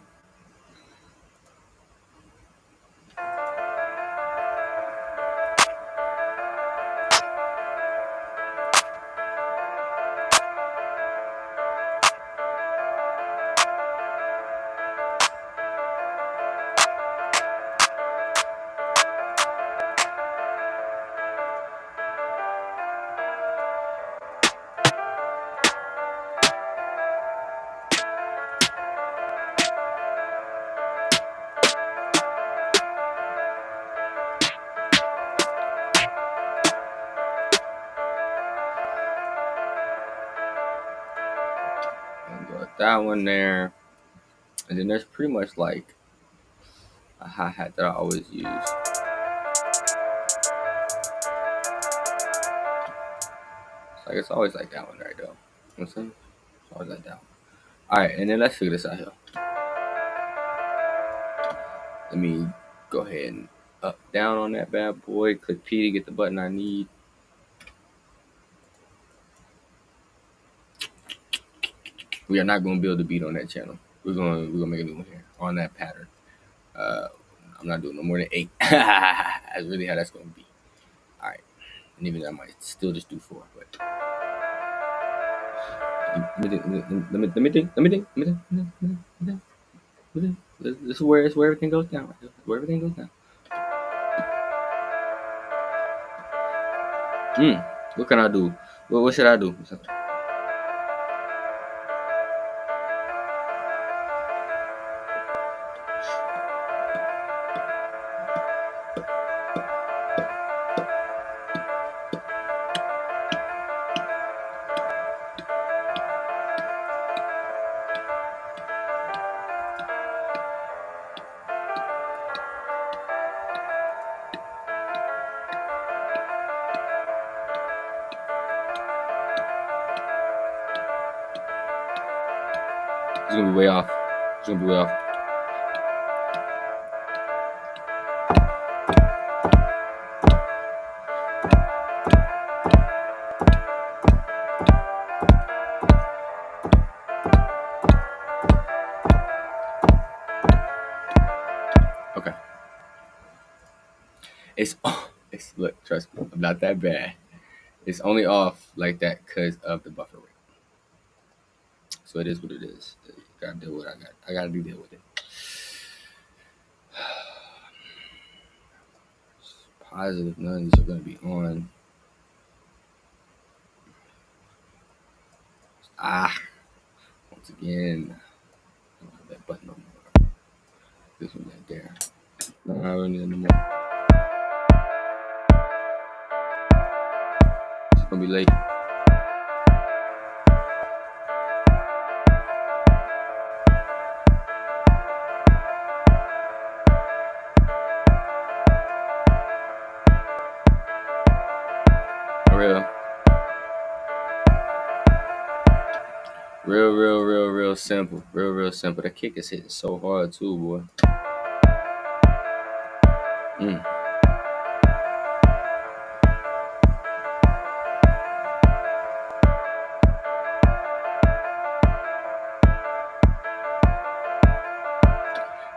[SPEAKER 1] Go with that one there. And then there's pretty much like a hi-hat that I always use. It's always like that one right though. You know what I'm saying? It's always like that one. Alright, and then let's figure this out here. Let me go ahead and up, down on that bad boy. Click P to get the button I need. We are not going to build a beat on that channel. We're gonna make a new one here on that pattern. I'm not doing no more than 8. That's really how that's going to be. All right, and even I might still just do 4. But let me think. This is where everything goes down. Right? Where everything goes down. What can I do? What should I do? It's gonna be way off. It's gonna be way off. Okay. It's look, trust me, I'm not that bad. It's only off like that because of the buffer rate. So it is what it is. Gotta deal with it. I gotta deal with it. Positive, none of these are gonna be on. Once again, I don't have that button no more. This one right there. No, I don't need it no more. It's gonna be late. Real. Real simple. Real simple. That kick is hitting so hard too, boy. Mm.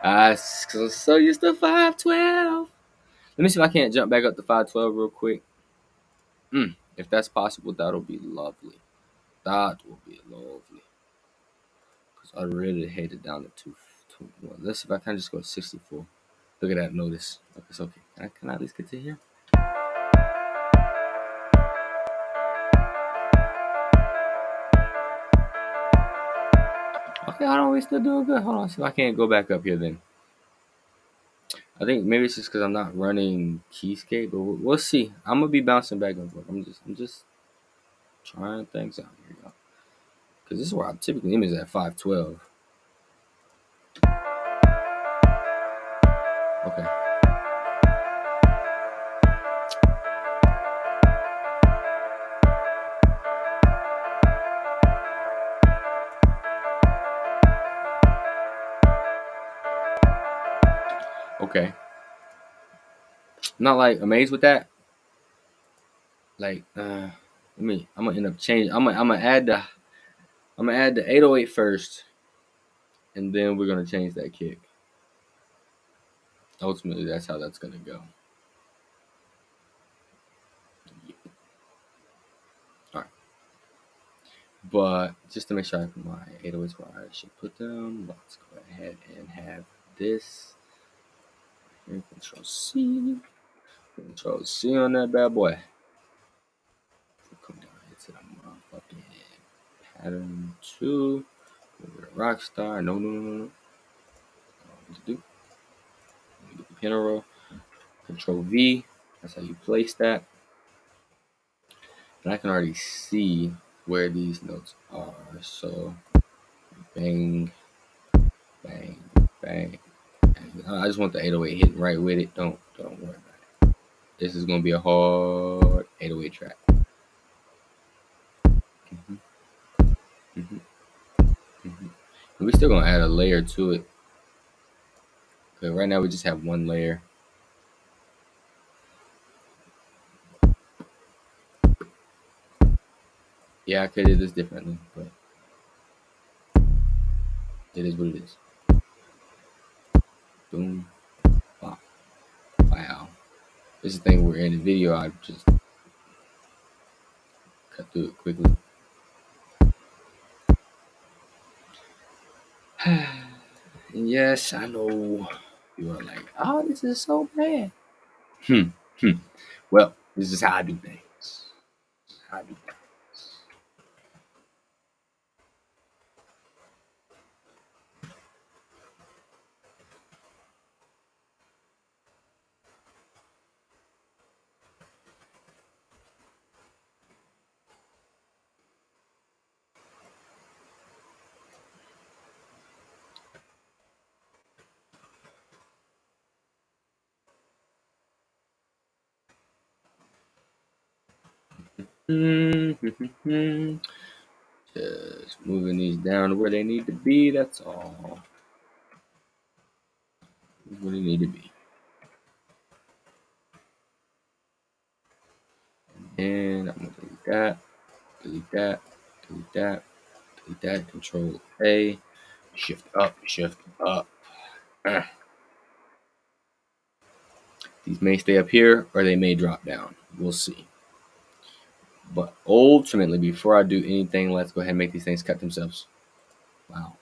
[SPEAKER 1] I so used to 512. Let me see if I can't jump back up to 512 real quick. If that's possible, that'll be lovely. That will be lovely. Because I really hate it down to 221. Let's see if I can just go to 64. Look at that notice. Okay, it's okay. Can I at least get to here? Okay, hold on. We still doing good. Hold on. See if I can't go back up here then. I think maybe it's just because I'm not running Keyscape, but we'll see. I'm gonna be bouncing back and forth. I'm just trying things out here, y'all. Because this is where I typically aim is at 512. Okay. Okay. I'm not like amazed with that. Like, I'm gonna end up changing. I'm gonna add the 808 first, and then we're gonna change that kick. Ultimately, that's how that's gonna go. All right. But just to make sure I put my 808s where I should put them, let's go ahead and have this. Here, Control C. Control C on that bad boy. Come down here to the motherfucking pattern 2. Rockstar. No. What to do? Get the pin roll. Control V. That's how you place that. And I can already see where these notes are. So bang, bang, bang. I just want the 808 hitting right with it. Don't worry about it. This is gonna be a hard 808 track. Mm-hmm. Mm-hmm. Mm-hmm. And we're still gonna add a layer to it. Okay, right now we just have one layer. Yeah, I could do this differently, but it is what it is. Boom. Wow. Wow. This is the thing where in the video I just cut through it quickly. And yes, I know you are like, oh, this is so bad. Well, this is how I do things. How I do things. Just moving these down to where they need to be. That's all. Where they need to be. And I'm gonna delete that. Delete that. Delete that. Delete that. Control A. Shift up. Shift up. These may stay up here or they may drop down. We'll see. But ultimately, before I do anything, let's go ahead and make these things cut themselves. Wow.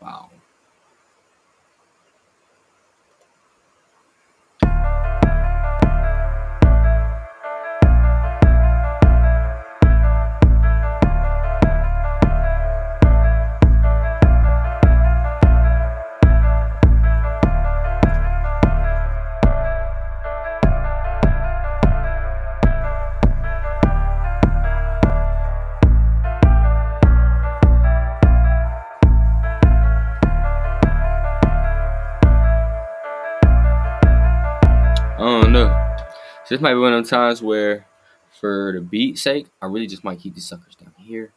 [SPEAKER 1] Wow. I don't know. So this might be one of those times where, for the beat's sake, I really just might keep these suckers down here.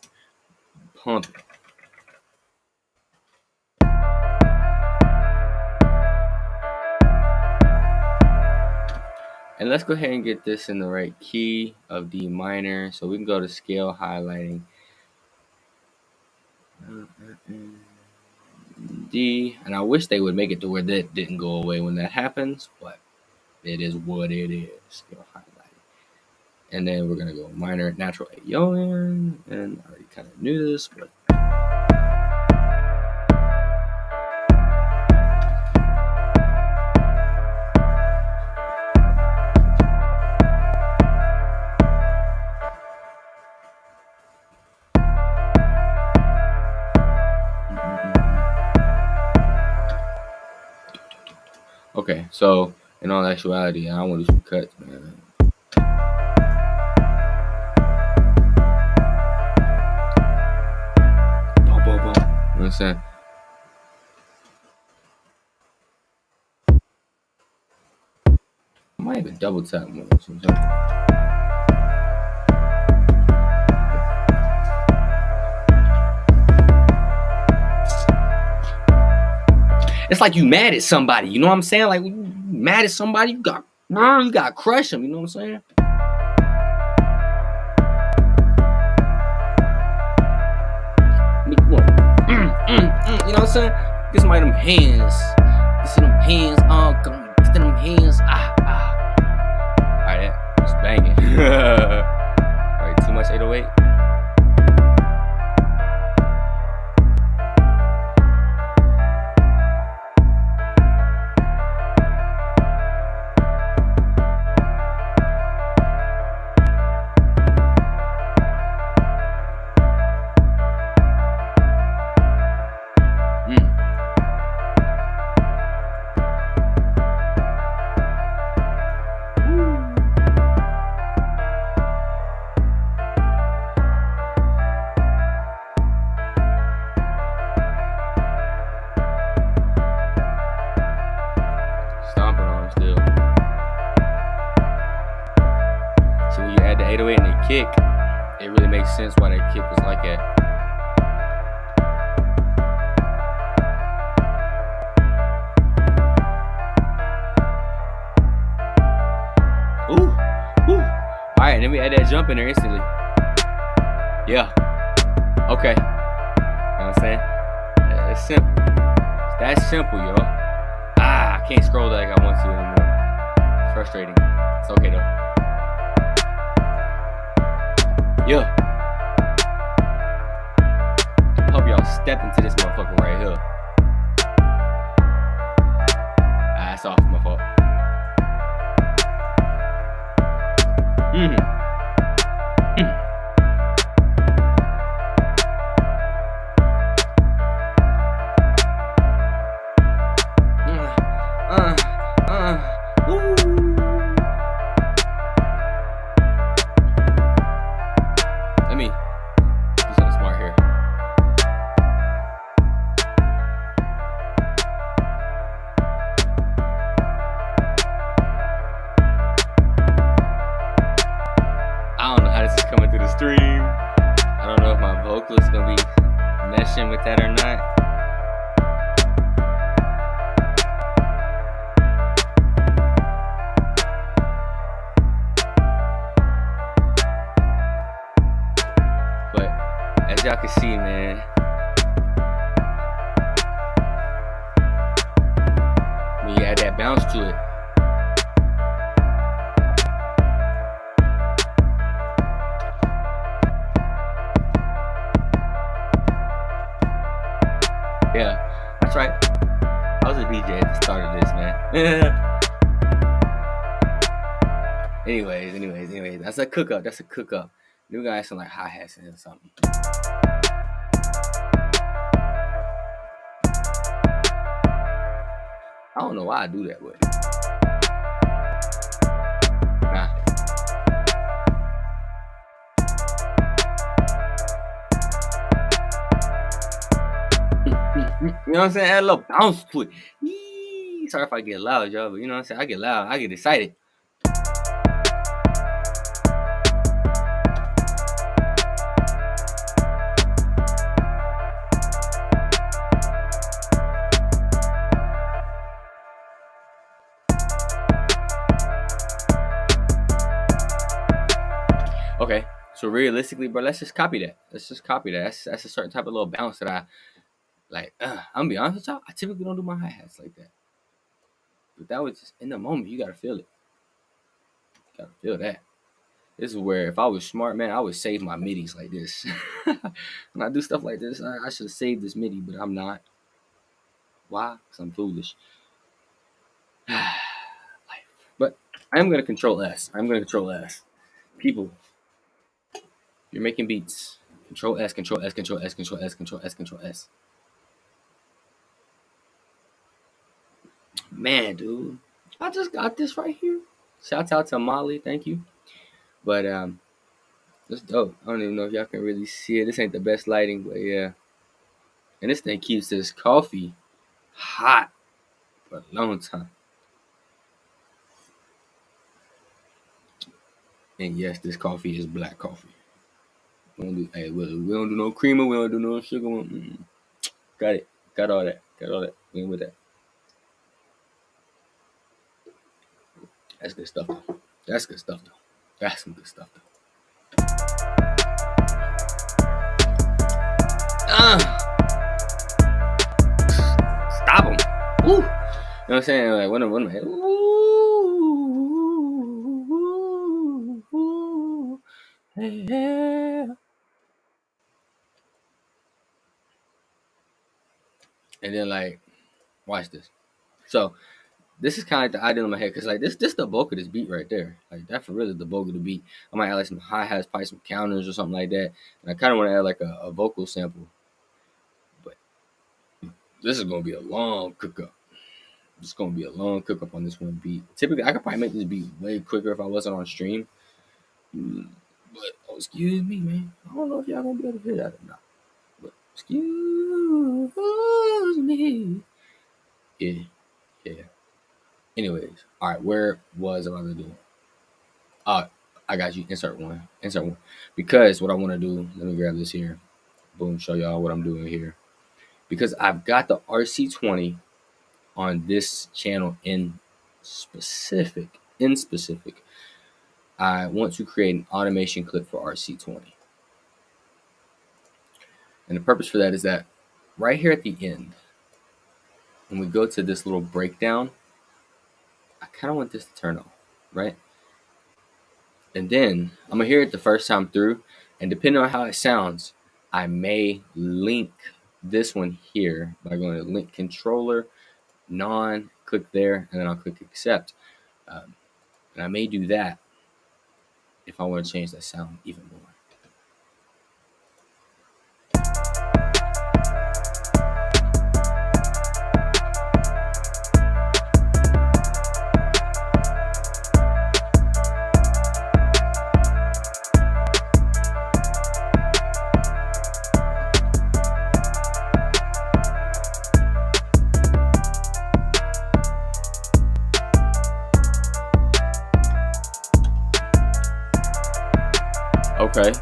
[SPEAKER 1] Pump it. And let's go ahead and get this in the right key of D minor. So we can go to scale highlighting. D. And I wish they would make it to where that didn't go away when that happens, but it is what it is. Scale highlighting. And then we're going to go minor natural Aeolian. And I already kind of knew this, but okay, so in all actuality, I want to do some cuts, man. Boom, boom, boom. You know what I'm saying? I might even double tap more. It's like you mad at somebody. You know what I'm saying? Like when you mad at somebody, you got to crush them. You know what I'm saying? You know what I'm saying? Get somebody them hands. Get to them hands. Get to them hands. Alright, that's banging. Alright, too much 808. Stomping on them still. So when you add the 808 and the kick, it really makes sense why that kick was like that. Ooh. Alright, and then we add that jump in there instantly. Yeah. Okay. You know what I'm saying? It's simple. It's that simple, yo. I can't scroll like I want to anymore. It's frustrating. It's okay though. Yeah. Hope y'all step into this motherfucker right here. That's off my fault. Let me do something smart here. I don't know how this is coming through the stream. I don't know if my vocal is gonna be meshing with that or not. As y'all can see, man, when you add that bounce to it, That's right. I was a DJ at the start of this, man. anyways. That's a cook up. New guy has some like hi-hats and something. I don't know why I do that, but nah. You know what I'm saying? Add a little bounce to it. Sorry if I get loud, y'all, but you know what I'm saying? I get loud. I get excited. Okay, so realistically, bro, let's just copy that. That's a certain type of little bounce that I like. I'm gonna be honest with y'all. I typically don't do my hi-hats like that. But that was just in the moment. You gotta feel it. You gotta feel that. This is where if I was smart, man, I would save my midis like this. When I do stuff like this, I should have saved this midi, but I'm not. Why? Because I'm foolish. But I am gonna control S. People, you're making beats. Control S, control S, control S, control S, control S, control S. Man, dude, I just got this right here. Shouts out to Molly, thank you. But it's dope. I don't even know if y'all can really see it. This ain't the best lighting, but yeah. And this thing keeps this coffee hot for a long time. And yes, this coffee is black coffee. We don't do no creamer. We don't do no sugar. Got it. Got all that. We ain't with that. That's good stuff though. That's some good stuff though. Stop him. Ooh. You know what I'm saying? Like one of my head. Yeah. And then like, watch this. So this is kind of like the idea in my head because like this the bulk of this beat right there. Like that for real is the bulk of the beat. I might add like some hi-hats, probably some counters or something like that. And I kind of want to add like a vocal sample. But this is gonna be a long cook-up. It's gonna be a long cook-up on this one beat. Typically, I could probably make this beat way quicker if I wasn't on stream. But excuse me, man. I don't know if y'all gonna be able to hear that or not. But excuse me. Yeah. Anyways, all right. Where was I about to do? I got you. Insert one. Because what I want to do. Let me grab this here. Boom. Show y'all what I'm doing here. Because I've got the RC20 on this channel in specific. I want to create an automation clip for RC20. And the purpose for that is that right here at the end, when we go to this little breakdown, I kind of want this to turn off, right? And then I'm going to hear it the first time through. And depending on how it sounds, I may link this one here by going to link controller, click there, and then I'll click accept. And I may do that if I want to change that sound even more. Okay.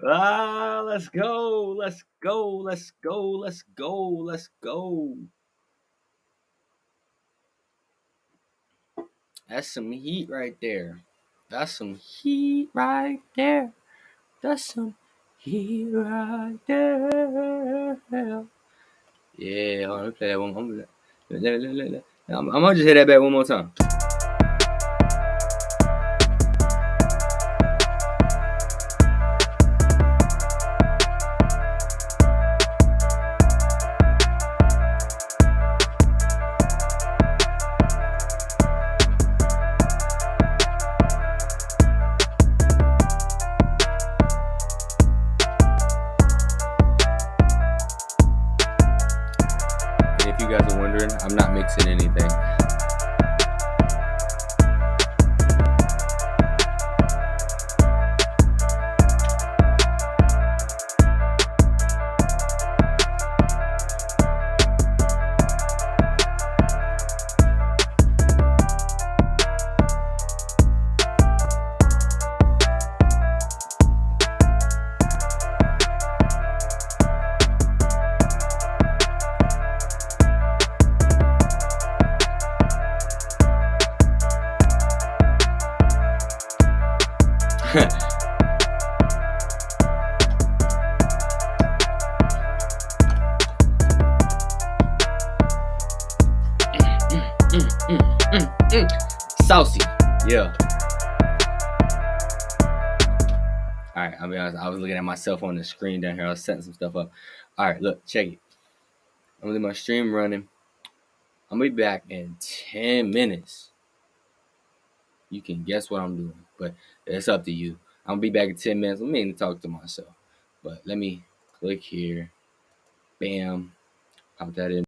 [SPEAKER 1] Let's go. Let's go. Let's go. Let's go. Let's go. That's some heat right there. That's some heat right there. That's some heat right there. Yeah, hold on, let me play that one. I'm gonna just hit that back one more time. And if you guys are wondering, I'm not mixing anything. Saucy. Yeah. All right, I'll be honest. I was looking at myself on the screen down here. I was setting some stuff up. All right, look, check it. I'm gonna leave my stream running. I'm gonna be back in 10 minutes. You can guess what I'm doing, but it's up to you. I'm gonna be back in 10 minutes. Let me talk to myself. But let me click here. Bam. Pop that in.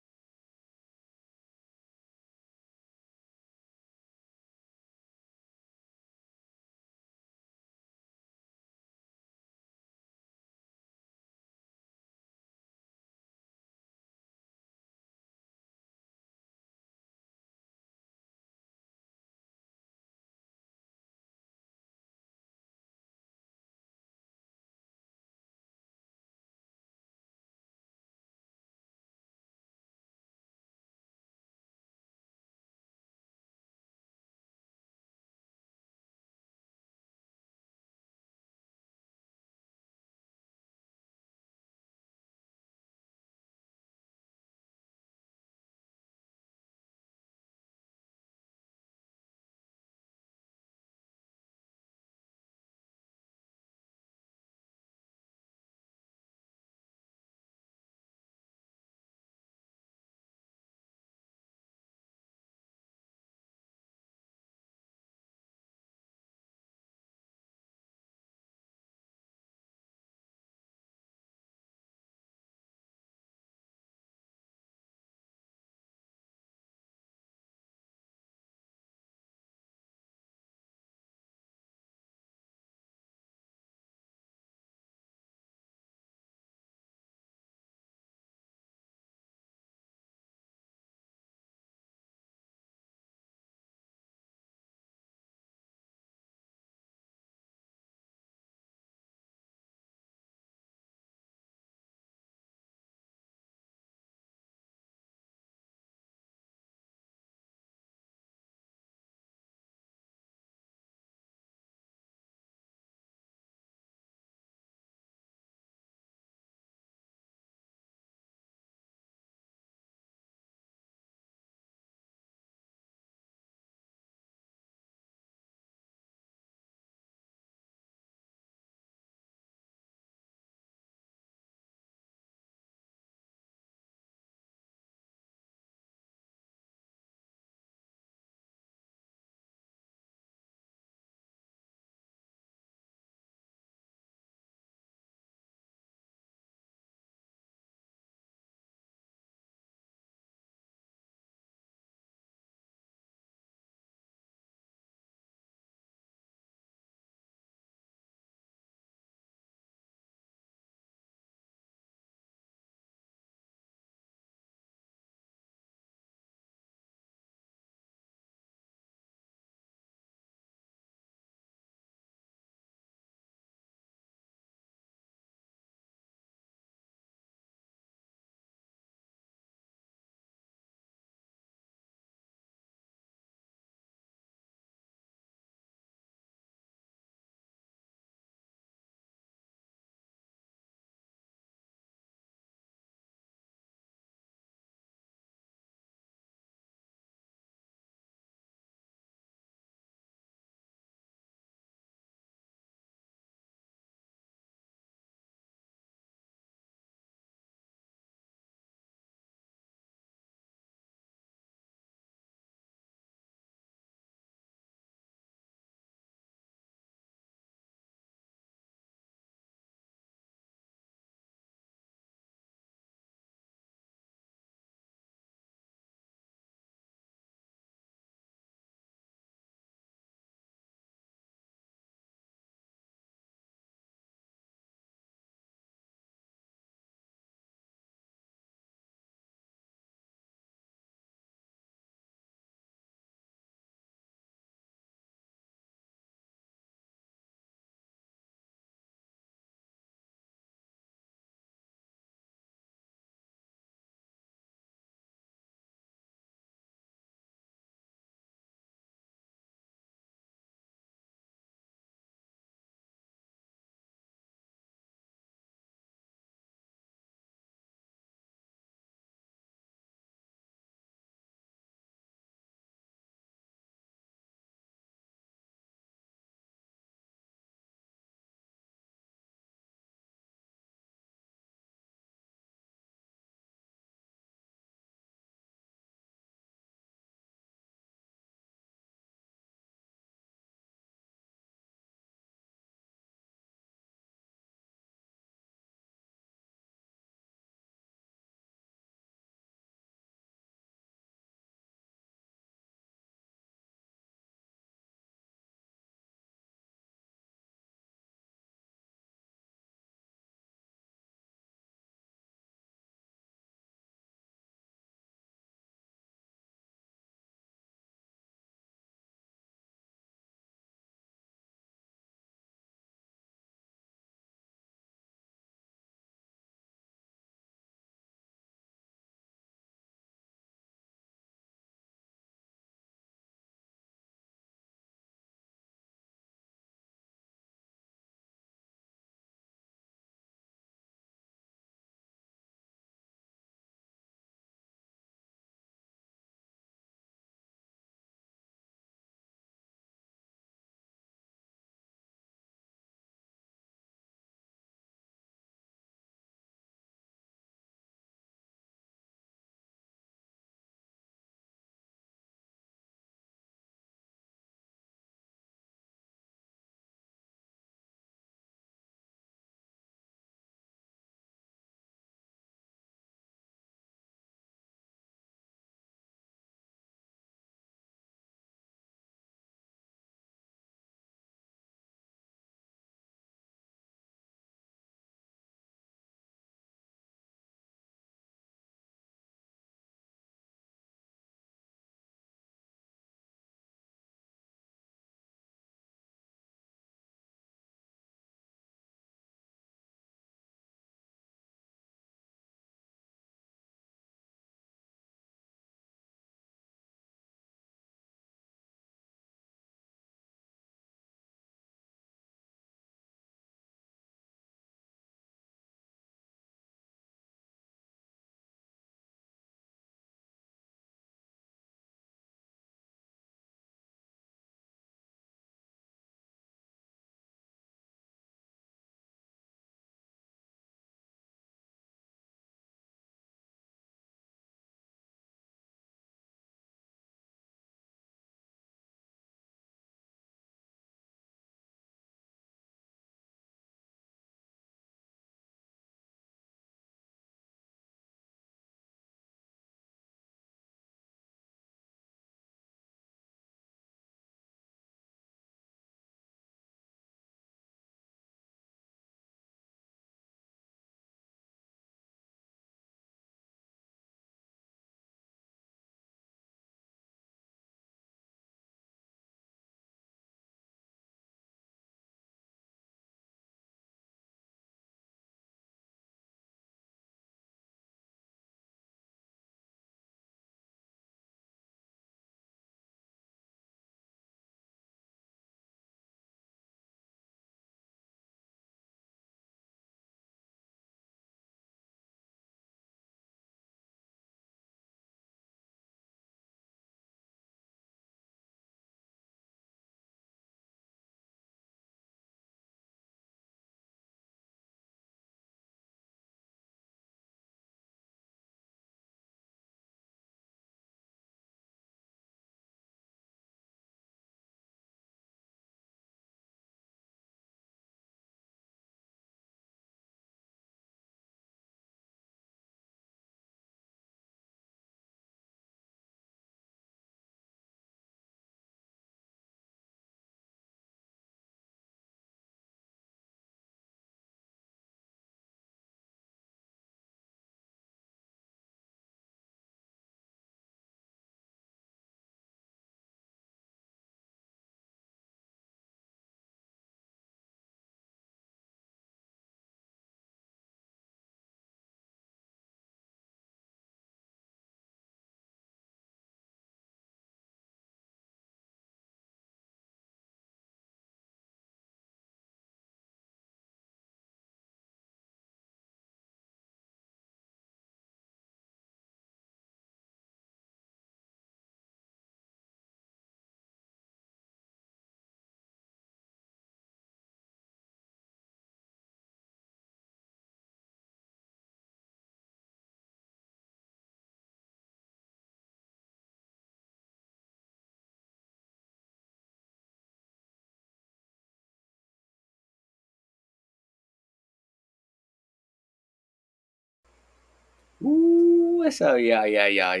[SPEAKER 1] Ooh, what's up? Yeah. Y'all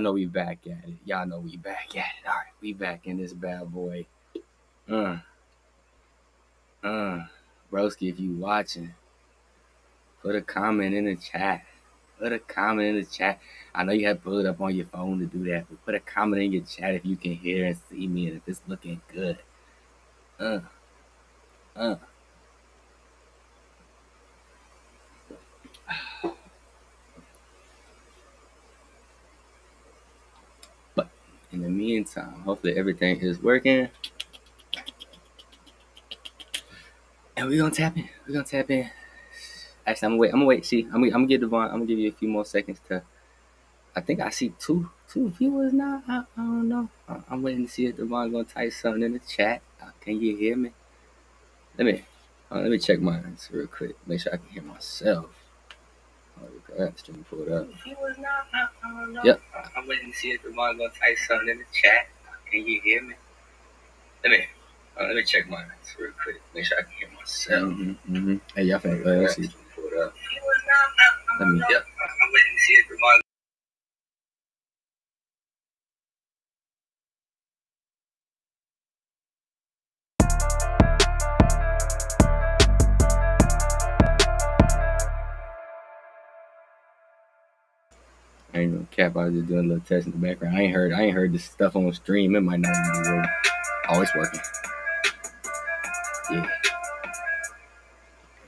[SPEAKER 1] know we back at it. Y'all know we back at it. All right, we back in this bad boy. Uh, uh, Broski, if you watching, put a comment in the chat. Put a comment in the chat. I know you have to pull it up on your phone to do that, but put a comment in your chat if you can hear and see me and if it's looking good. Uh, uh. But in the meantime, hopefully everything is working. And we're gonna tap in. We're gonna tap in. Actually, I'm gonna wait. See, I'm gonna give Devon. I'm gonna give you a few more seconds to. I think I see two viewers now. I don't know. I'm waiting to see if Devon gonna type something in the chat. Can you hear me? Let me check mine real quick. Make sure I can hear myself. I got the stream pulled up. Viewers now. I don't know. Yep. I'm waiting to see if Devon gonna type something in the chat. Can you hear me? Let me check mine real quick. Make sure I can hear myself. Hey, y'all finna let's see. Let me. Yep. I'm waiting to see if Devon. I ain't no cap. I was just doing a little test in the background. I ain't heard this stuff on the stream. It might not even be working. Oh, it's working. Yeah.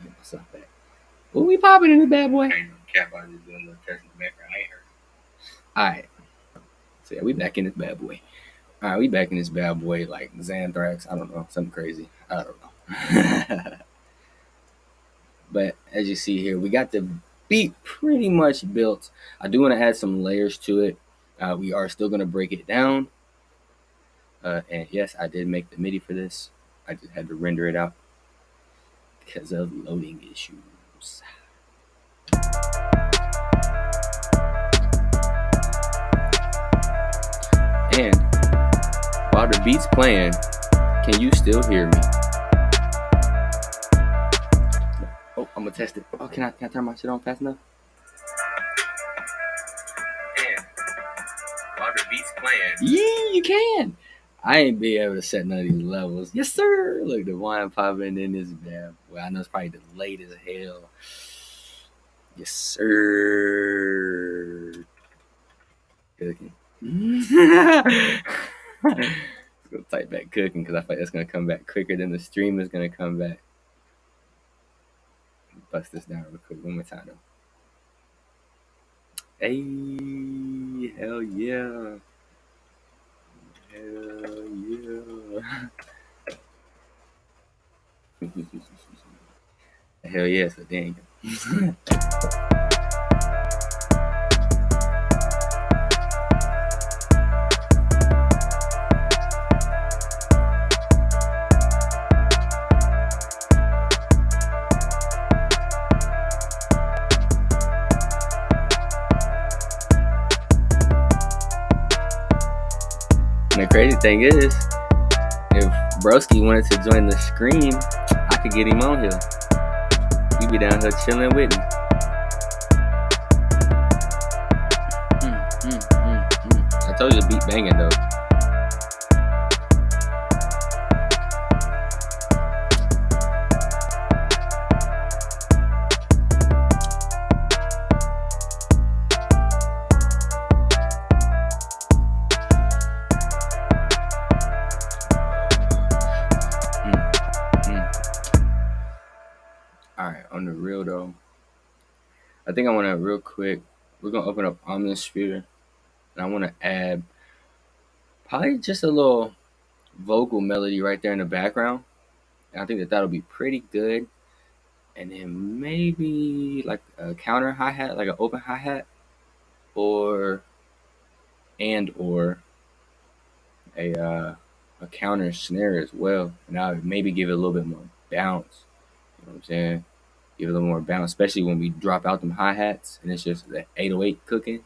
[SPEAKER 1] Get myself back. What we popping in the bad boy? I ain't no cap. I was just doing a little test in the background. I ain't heard. All right. So yeah, we back in this bad boy. All right, we back in this bad boy like Xanthrax. I don't know, something crazy. I don't know. But as you see here, we got the beat pretty much built. I do want to add some layers to it. We are still going to break it down. And yes, I did make the MIDI for this. I just had to render it out because of loading issues. And while the beat's playing, can you still hear me? Oh, I'm gonna test it. Oh, can I turn my shit on fast enough? And while the beat's playing, yeah, you can. I ain't be able to set none of these levels. Yes, sir. Look, the wine popping in this bad. Well, I know it's probably delayed as hell. Yes, sir. Cooking. Let's go type back cooking because I feel like that's gonna come back quicker than the stream is gonna come back. Bust this down real quick one more time though. Hey, hell yeah. Hell yeah. Hell yeah, so dang. The crazy thing is, if Broski wanted to join the stream, I could get him on here. He'd be down here chilling with me. I told you the beat banging though. Alright, on the real though, I think I want to real quick, we're going to open up Omnisphere, and I want to add probably just a little vocal melody right there in the background. And I think that'll be pretty good. And then maybe like a counter hi-hat, like an open hi-hat, or a counter snare as well. And I would maybe give it a little bit more bounce. You know what I'm saying? Give it a little more bounce, especially when we drop out them hi-hats and it's just the 808 cooking.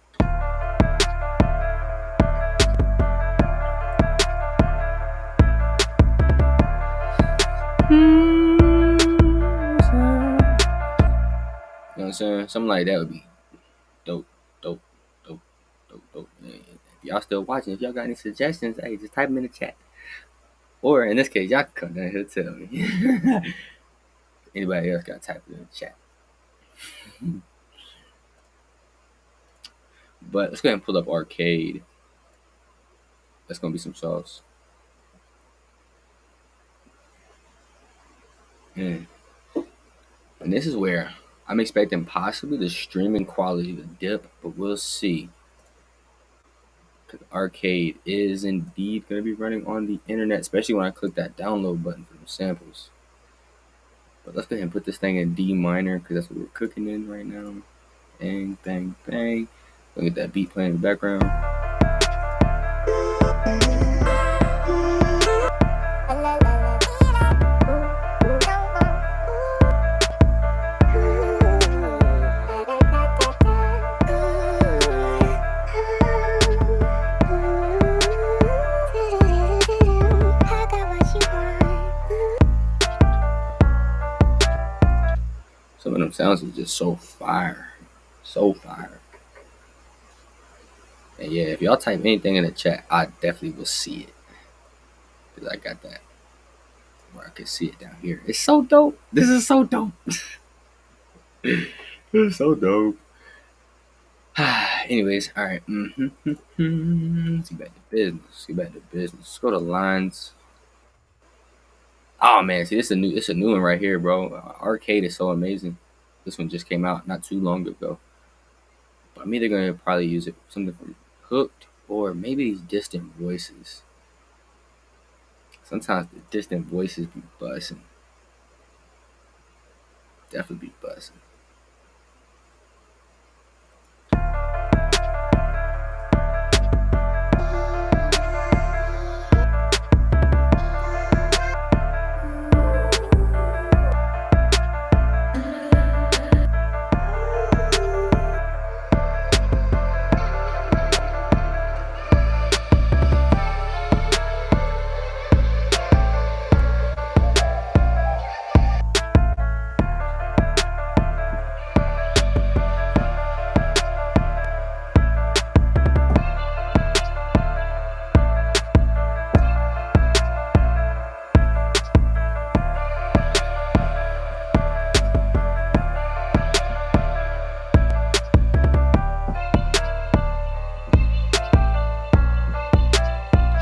[SPEAKER 1] You know what what I'm saying? Something like that would be dope, dope, dope, dope. And if y'all still watching, if y'all got any suggestions, hey, just type them in the chat. Or in this case, y'all can come down here and tell me. Anybody else got to type it in the chat. But let's go ahead and pull up arcade. That's gonna be some sauce. And this is where I'm expecting possibly the streaming quality to dip, but we'll see. Because arcade is indeed going to be running on the internet, especially when I click that download button for the samples. But let's go ahead and put this thing in D minor because that's what we're cooking in right now. Bang, bang, bang. Look at that beat playing in the background. Some of them sounds are just so fire. So fire. And yeah, if y'all type anything in the chat, I definitely will see it. Because I got that where I can see it down here. It's so dope. This is so dope. It's so dope. Anyways, all right. Let's get back to business. Let's go to lines. Oh man, see, it's a new one right here, bro. Arcade is so amazing. This one just came out not too long ago. But I'm either gonna probably use it something from Hooked or maybe these distant voices. Sometimes the distant voices be buzzing. Definitely be buzzing.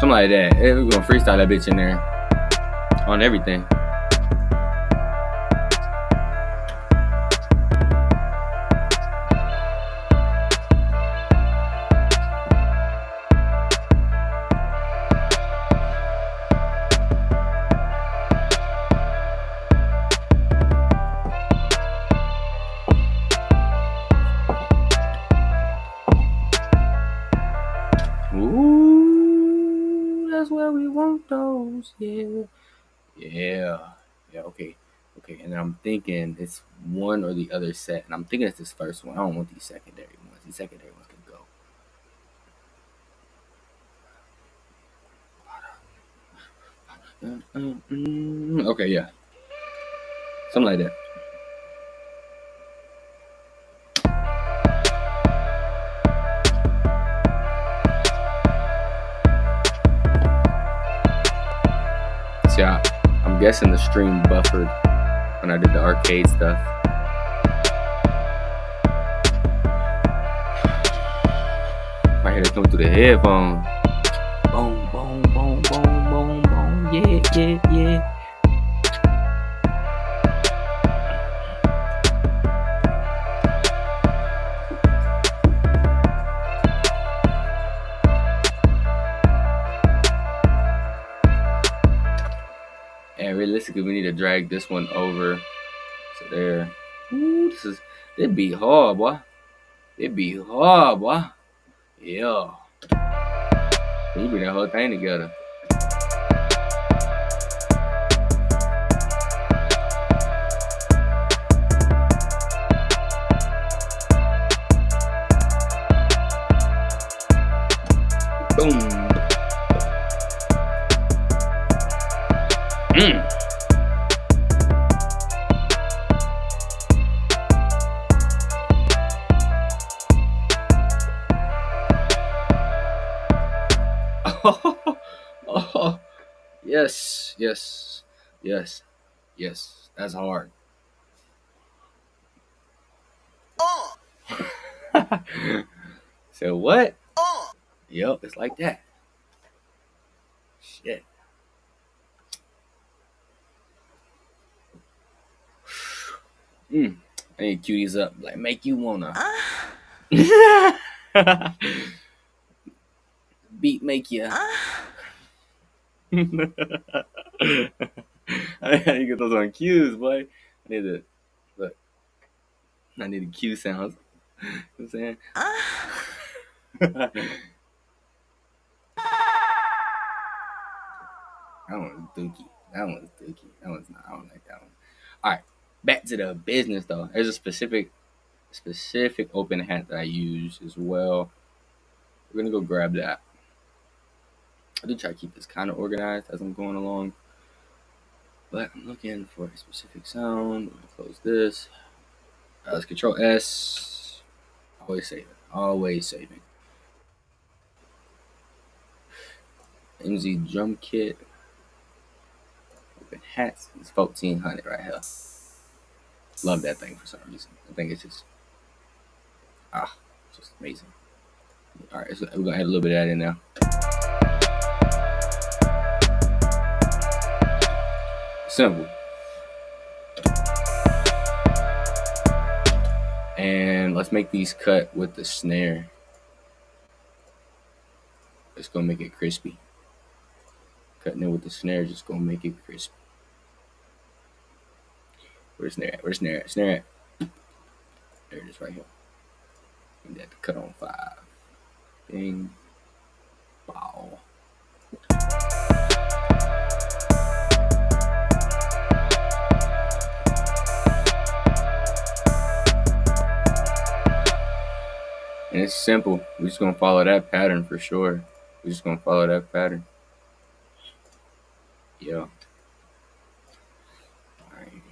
[SPEAKER 1] Something like that. We're gonna freestyle that bitch in there on everything. Ooh, that's where we want those. Yeah. Okay. And I'm thinking it's one or the other set, and I'm thinking it's this first one. I don't want these secondary ones. These secondary ones can go. Okay, yeah. Something like that. See, I'm guessing the stream buffered when I did the arcade stuff. I hear it coming through the headphones. Boom, boom, boom, boom, boom, boom. Yeah. And realistically, we need to drag this one over to there. Ooh, it be hard, boy. It be hard, boy. Yeah. You bring that whole thing together. Boom. Yes, yes, yes, yes. That's hard. So what? Yep, it's like that. Shit. I need to cue these up. Like, make you wanna. Beat make you. I gotta get those on cues, boy. I need to look. I need the cue sounds. You know what I'm saying? That one's dookie. That one's dookie. That one's not. I don't like that one. All right, back to the business though. There's a specific open hat that I use as well. We're gonna go grab that. I do try to keep this kind of organized as I'm going along, but I'm looking for a specific sound. I'm gonna close this. Let's Control S. Always saving. Always saving. MZ drum kit. Open hats. It's 1400 right here. Love that thing for some reason. I think it's just just amazing. All right, so we're gonna add a little bit of that in there. Simple. And let's make these cut with the snare. It's gonna make it crispy. Cutting it with the snare just gonna make it crispy. Where's snare at? Where's snare at? Snare at? There it is right here. And that cut on 5. Bing. Wow. And it's simple. We're just gonna follow that pattern for sure. We're just gonna follow that pattern. Yeah. Alright.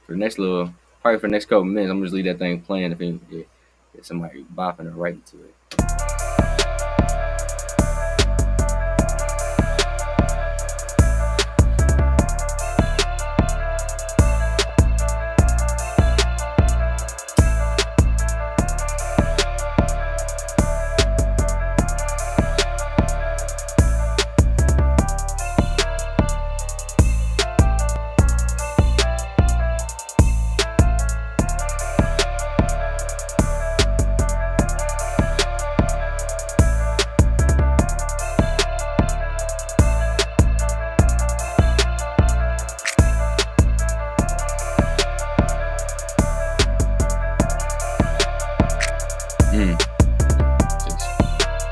[SPEAKER 1] For the next probably for the next couple minutes, I'm gonna just leave that thing playing if somebody bopping or right to it.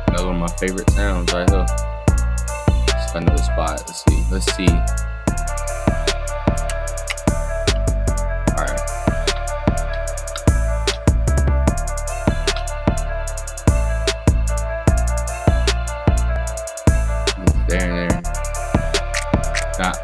[SPEAKER 1] Another one of my favorite sounds right here. Let's find another spot. Let's see. Alright. There. Stop.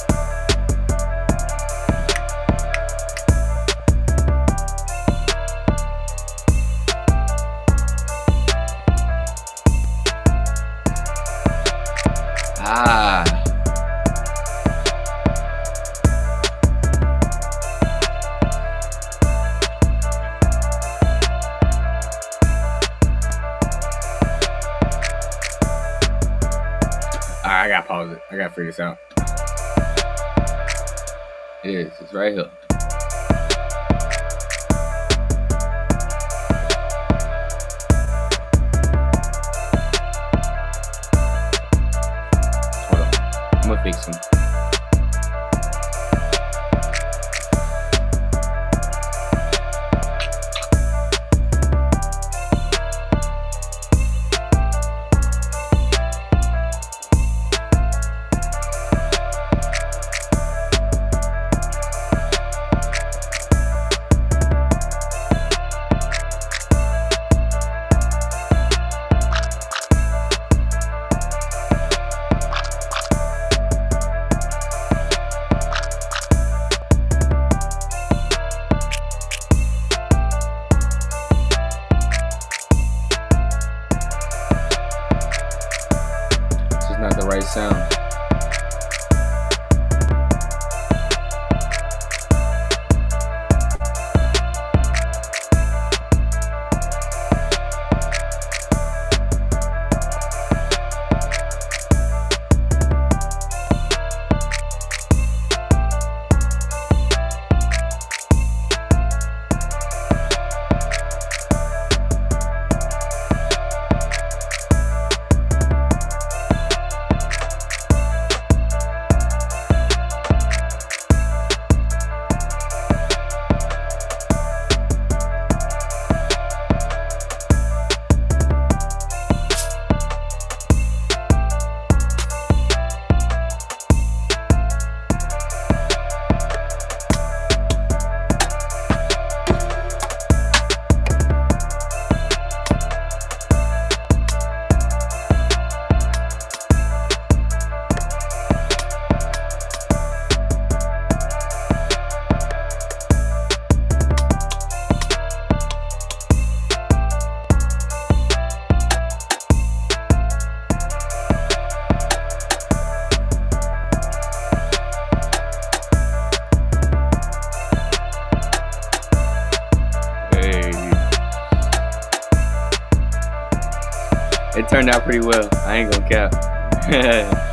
[SPEAKER 1] I gotta pause it. I gotta figure this out. It is. It's right here. Hold on. I'm gonna fix them. It turned out pretty well. I ain't gonna cap. Bring it down.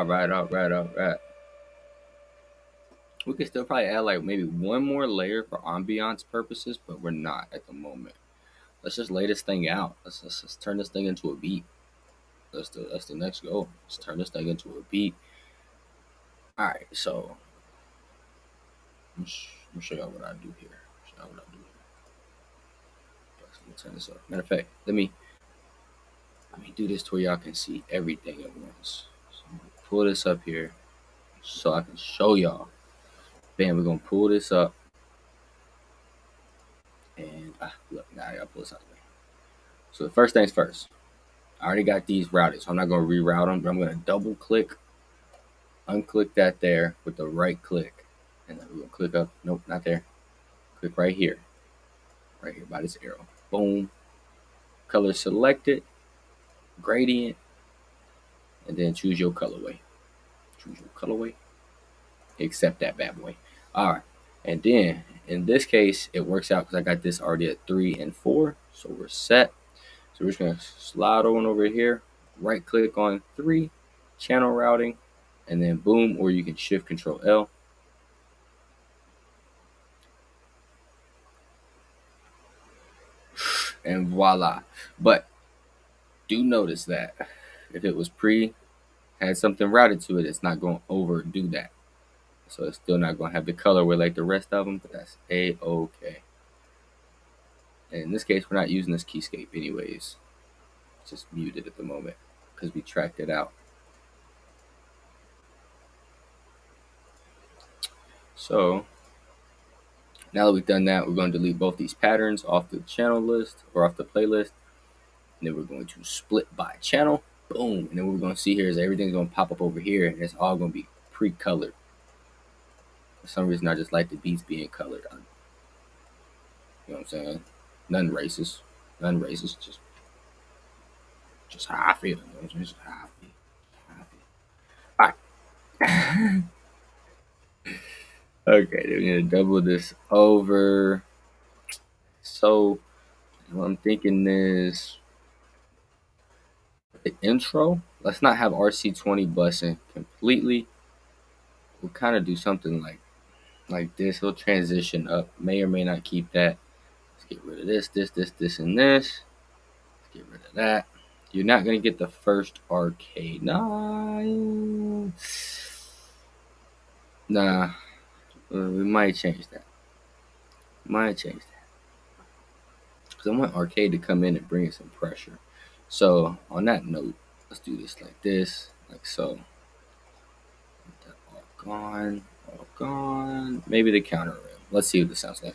[SPEAKER 1] All right. We could still probably add like maybe one more layer for ambiance purposes, but we're not at the moment. Let's just lay this thing out. Let's turn this thing into a beat. That's the next goal. Let's turn this thing into a beat. All right, so let me show y'all what I do here. Show y'all what I do here. Let me turn this up. Matter of fact, let me do this to where y'all can see everything at once. So I'm gonna pull this up here so I can show y'all. Bam, we're gonna pull this up. And look, now I gotta pull this out of the way. So the first things first. I already got these routed, so I'm not gonna reroute them, but I'm gonna double click, unclick that there with the right click. And then we're gonna click up, nope, not there. Click right here by this arrow. Boom. Color selected, gradient, and then choose your colorway. Accept that bad boy. All right, and then in this case it works out because I got this already at 3 and 4, so we're set. So we're just gonna slide on over here, right click on 3, channel routing, and then boom, or you can shift control L. And voila. But do notice that if it was had something routed to it, it's not going to overdo that. So it's still not going to have the colorway like the rest of them, but that's A-okay. And in this case, we're not using this keyscape anyways. It's just muted at the moment because we tracked it out. So now that we've done that, we're going to delete both these patterns off the channel list or off the playlist. And then we're going to split by channel. Boom. And then what we're going to see here is everything's going to pop up over here. And it's all going to be pre-colored. For some reason, I just like the beats being colored. You know what I'm saying? None racist. Just how I feel. You know what I'm saying? Just how I feel. All right. Okay, then we're going to double this over. So what I'm thinking is the intro. Let's not have RC20 busing completely. We'll kind of do something like this. We'll transition up. May or may not keep that. Let's get rid of this, and this. Let's get rid of that. You're not gonna get the first arcade. Nah. We might change that. Might change that. Because I want Arcade to come in and bring us some pressure. So, on that note, let's do this like this, like so. That all gone, all gone. Maybe the counter rim. Let's see what this sounds like.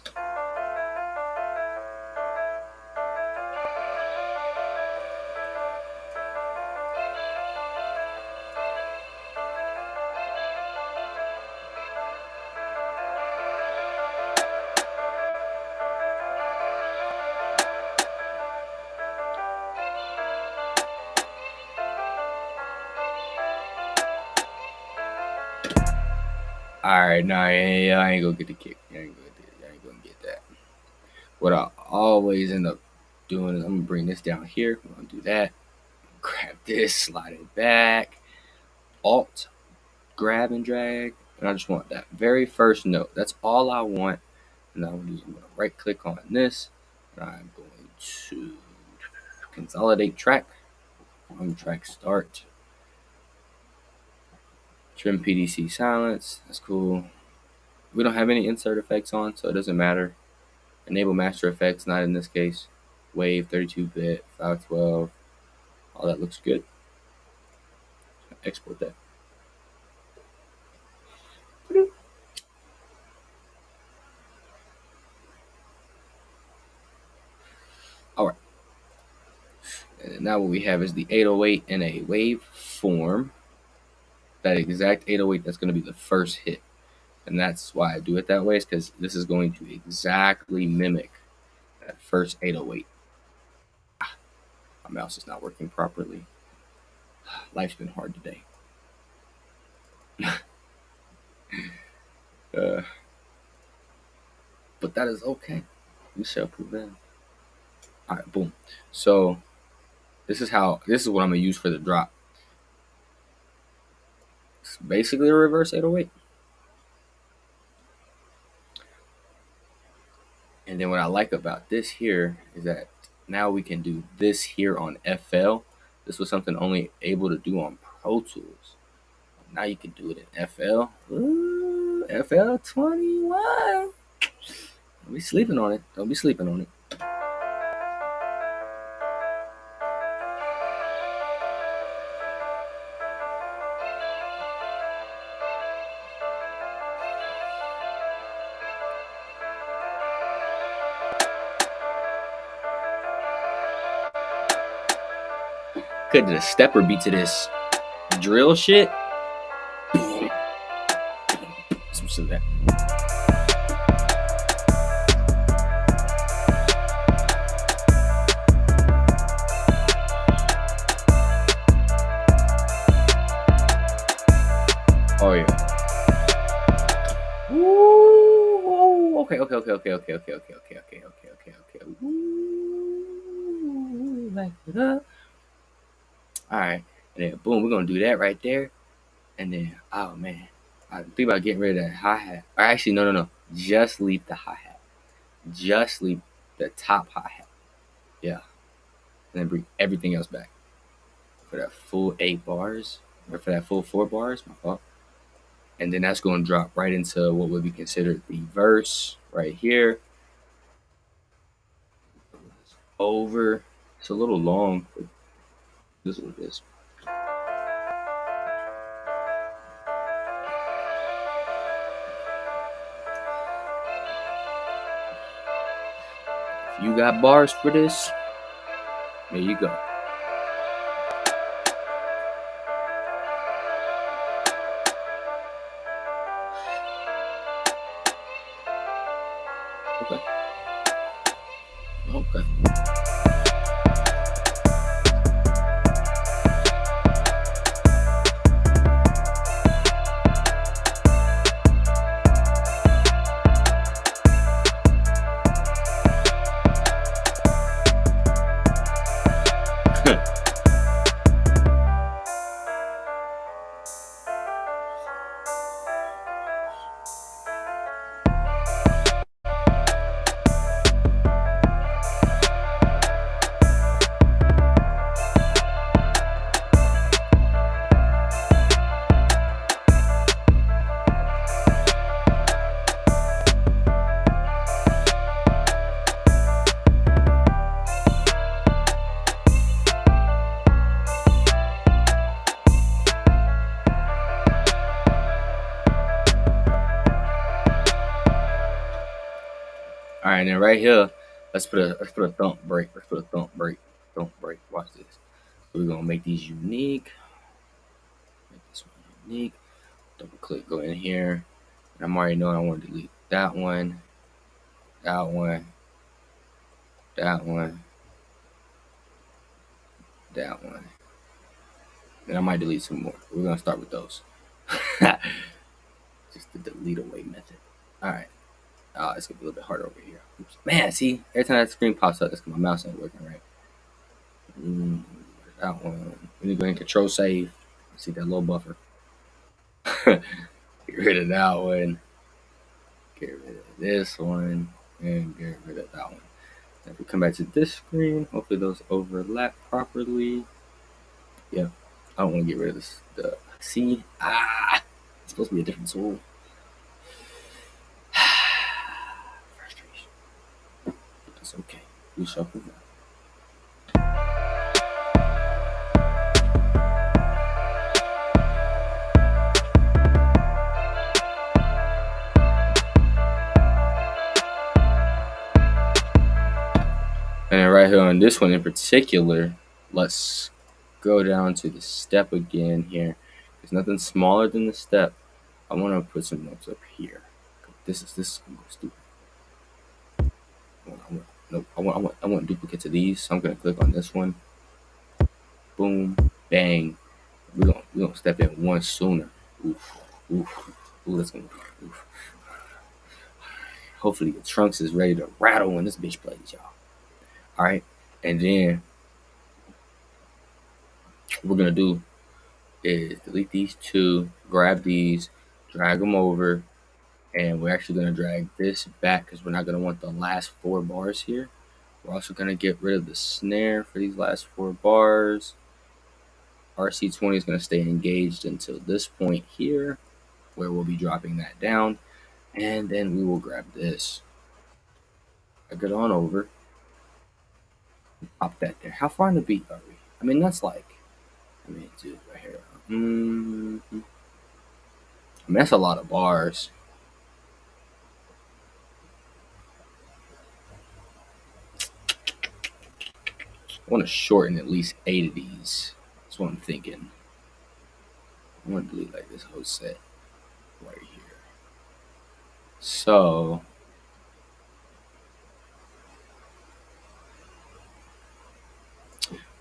[SPEAKER 1] Alright, no, I ain't gonna get the kick. I ain't gonna get that. What I always end up doing is I'm gonna bring this down here. I'm gonna do that. Grab this, slide it back. Alt, grab and drag. And I just want that very first note. That's all I want. And I'm gonna right click on this. And I'm going to consolidate track. On track start. Trim PDC silence. That's cool. We don't have any insert effects on, so it doesn't matter. Enable master effects, not in this case. Wave, 32-bit, 512. All that looks good. Export that. All right. And now what we have is the 808 in a wave form. That exact 808, that's going to be the first hit. And that's why I do it that way, is because this is going to exactly mimic that first 808. My mouse is not working properly. Life's been hard today. But that is okay. We shall prevail. All right, boom. So this is what I'm gonna use for the drop. It's basically a reverse 808. And then what I like about this here is that now we can do this here on FL. This was something only able to do on Pro Tools. Now you can do it in FL. Ooh, FL 21. Don't be sleeping on it. Don't be sleeping on it. Could the stepper beat to this drill shit? Some of that. Oh yeah. Woo! Okay. Woo! Back it up. All right, and then boom, we're gonna do that right there, and then oh man, I think about getting rid of that hi hat. Or actually, no, just leave the hi hat. Just leave the top hi hat. Yeah, and then bring everything else back for that full 8 bars, or for that full 4 bars. My fault. And then that's going to drop right into what would be considered the verse right here. Over. It's a little long, but this is what it is. If you got bars for this, there you go. Okay. right, and then right here, let's put a thump break. Let's put a thump break. Thump break. Watch this. So we're gonna make these unique. Make this one unique. Double click, go in here. And I'm already knowing I want to delete that one, that one, that one, that one. And I might delete some more. We're gonna start with those. Just the delete away method. All right. It's gonna be a little bit harder over here. Oops. Man, see, every time that screen pops up, that's because my mouse ain't working right. That one. We need to go ahead and control save. See that little buffer. Get rid of that one. Get rid of this one. And get rid of that one. Now if we come back to this screen, hopefully those overlap properly. Yeah. I don't want to get rid of this. See? It's supposed to be a different tool. Frustration. It's okay. We shall prevail. And right here on this one in particular, let's go down to the step again here. There's nothing smaller than the step. I want to put some notes up here. This is gonna go stupid. I want duplicates of these, so I'm gonna click on this one. Boom, bang. We're gonna step in one sooner. Oof. Ooh, that's gonna be oof. Hopefully the trunks is ready to rattle when this bitch plays, y'all. Alright, and then what we're gonna do is delete these two, grab these, drag them over, and we're actually gonna drag this back because we're not gonna want the last 4 bars here. We're also gonna get rid of the snare for these last 4 bars. RC20 is gonna stay engaged until this point here, where we'll be dropping that down, and then we will grab this. I get on over, pop that there. How far in the beat are we? I mean, that's like, dude, right here. I mean, that's a lot of bars. I want to shorten at least 8 of these. That's what I'm thinking. I want to delete like this whole set right here. So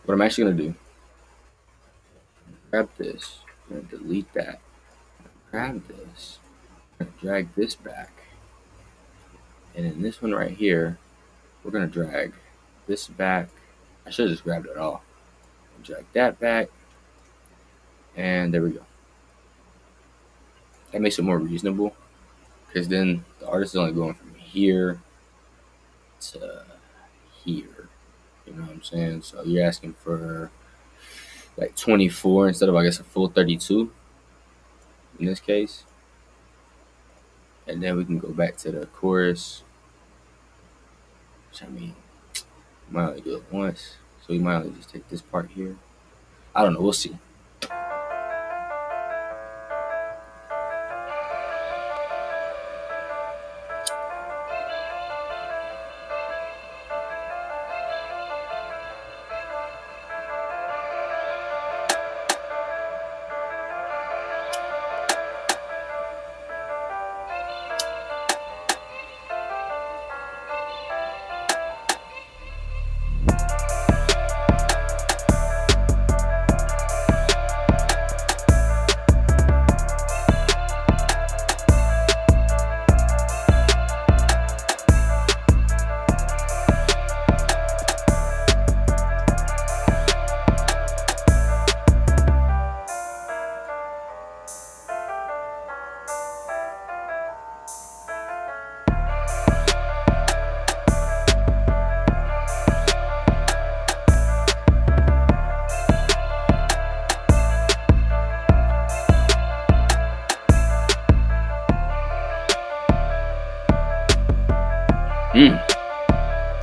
[SPEAKER 1] what I'm actually gonna do, grab this, I'm gonna delete that, grab this, I'm gonna drag this back, and in this one right here, we're gonna drag this back. I should have just grabbed it all. Drag that back, and there we go. That makes it more reasonable, because then the artist is only going from here to here. You know what I'm saying? So you're asking for like 24 instead of, I guess, a full 32 in this case. And then we can go back to the chorus, which I mean, we might only do it once. So we might only just take this part here. I don't know. We'll see.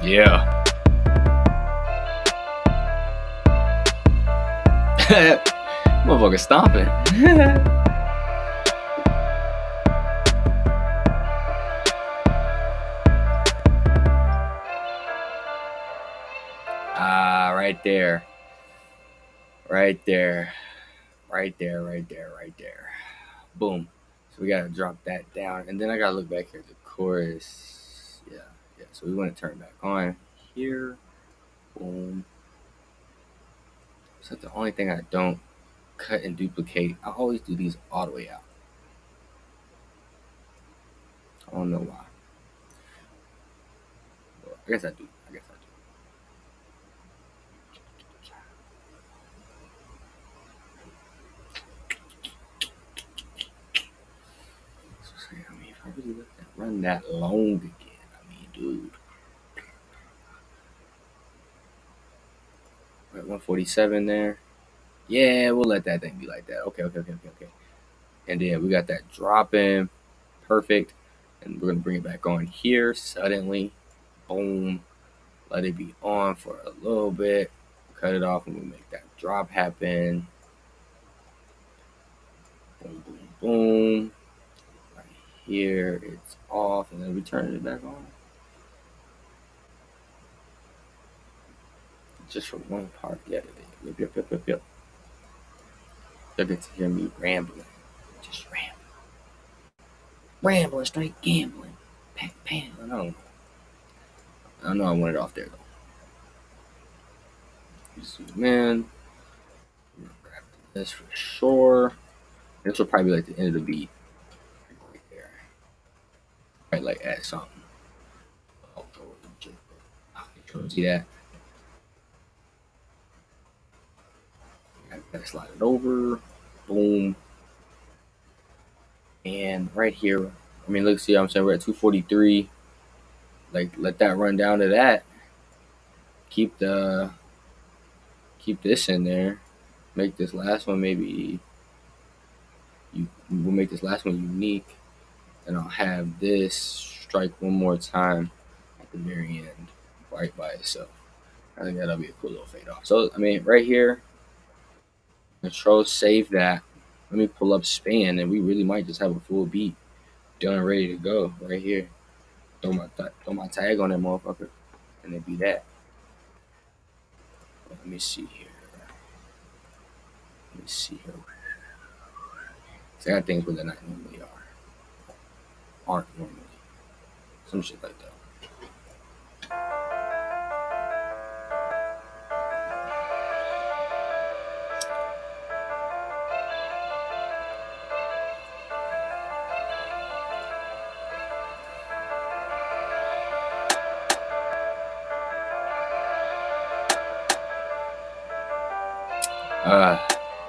[SPEAKER 1] Yeah. Motherfucker stomping. right there. Right there. Right there, right there, right there. Boom. So we gotta drop that down. And then I gotta look back here at the chorus. Yeah. So we want to turn back on here. Boom. So the only thing I don't cut and duplicate, I always do these all the way out. I don't know why. Well, I guess I do. I mean, if I really let that run that long again, I mean, dude. We're at 147 there. Yeah, we'll let that thing be like that. Okay. And then we got that drop in. Perfect. And we're going to bring it back on here suddenly. Boom. Let it be on for a little bit. Cut it off and we make that drop happen. Boom, boom, boom. Right here, it's off. And then we turn it back on. Just for one part. Yep. You'll get to hear me rambling. Just rambling. Rambling, straight gambling. Pandling. I know I want it off there, though. Zoom in. Grab this for sure. This will probably be like the end of the beat. Right there. Right, like add something. See that? Gotta slide it over. Boom. And right here, I mean, look, see what I'm saying? We're at 243. Like, let that run down to that. Keep this in there. Make this last one maybe. We'll make this last one unique. And I'll have this strike one more time at the very end, right by itself. I think that'll be a cool little fade off. So, I mean, right here, Control, save that. Let me pull up span, and we really might just have a full beat done, ready to go right here. Throw my tag on that motherfucker, and it'd be that. Let me see here. So I got things where they're not normally aren't normally. Some shit like that.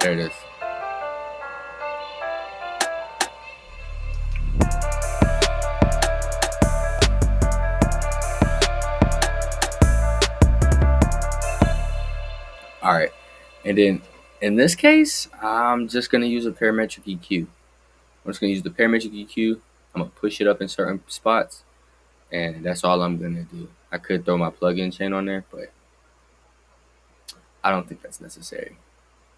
[SPEAKER 1] There it is. All right, and then in this case, I'm just gonna use a parametric EQ. I'm just gonna use the parametric EQ. I'm gonna push it up in certain spots, and that's all I'm gonna do. I could throw my plugin chain on there, but I don't think that's necessary.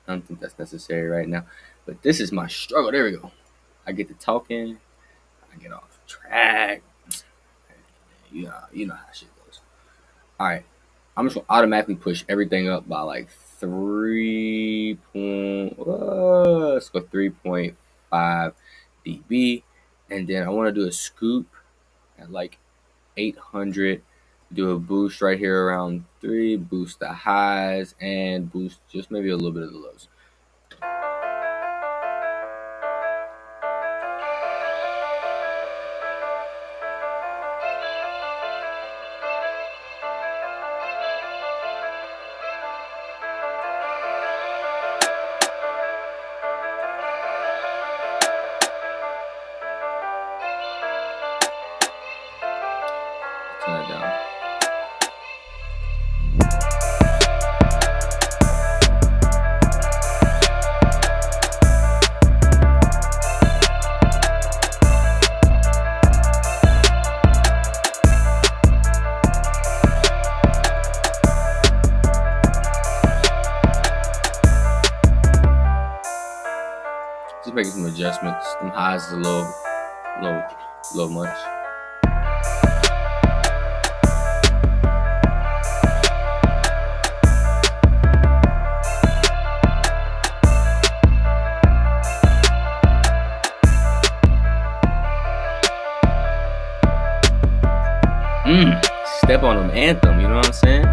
[SPEAKER 1] I don't think that's necessary right now. But this is my struggle. There we go. I get to talking. I get off track. You know how shit goes. All right. I'm just going to automatically push everything up by like 3.5 dB. And then I want to do a scoop at like 800. Do a boost right here around 3. Boost the highs and boost just maybe a little bit of the lows. Turn it down. Just making some adjustments. Some highs is a little much. on them anthem, you know what I'm saying?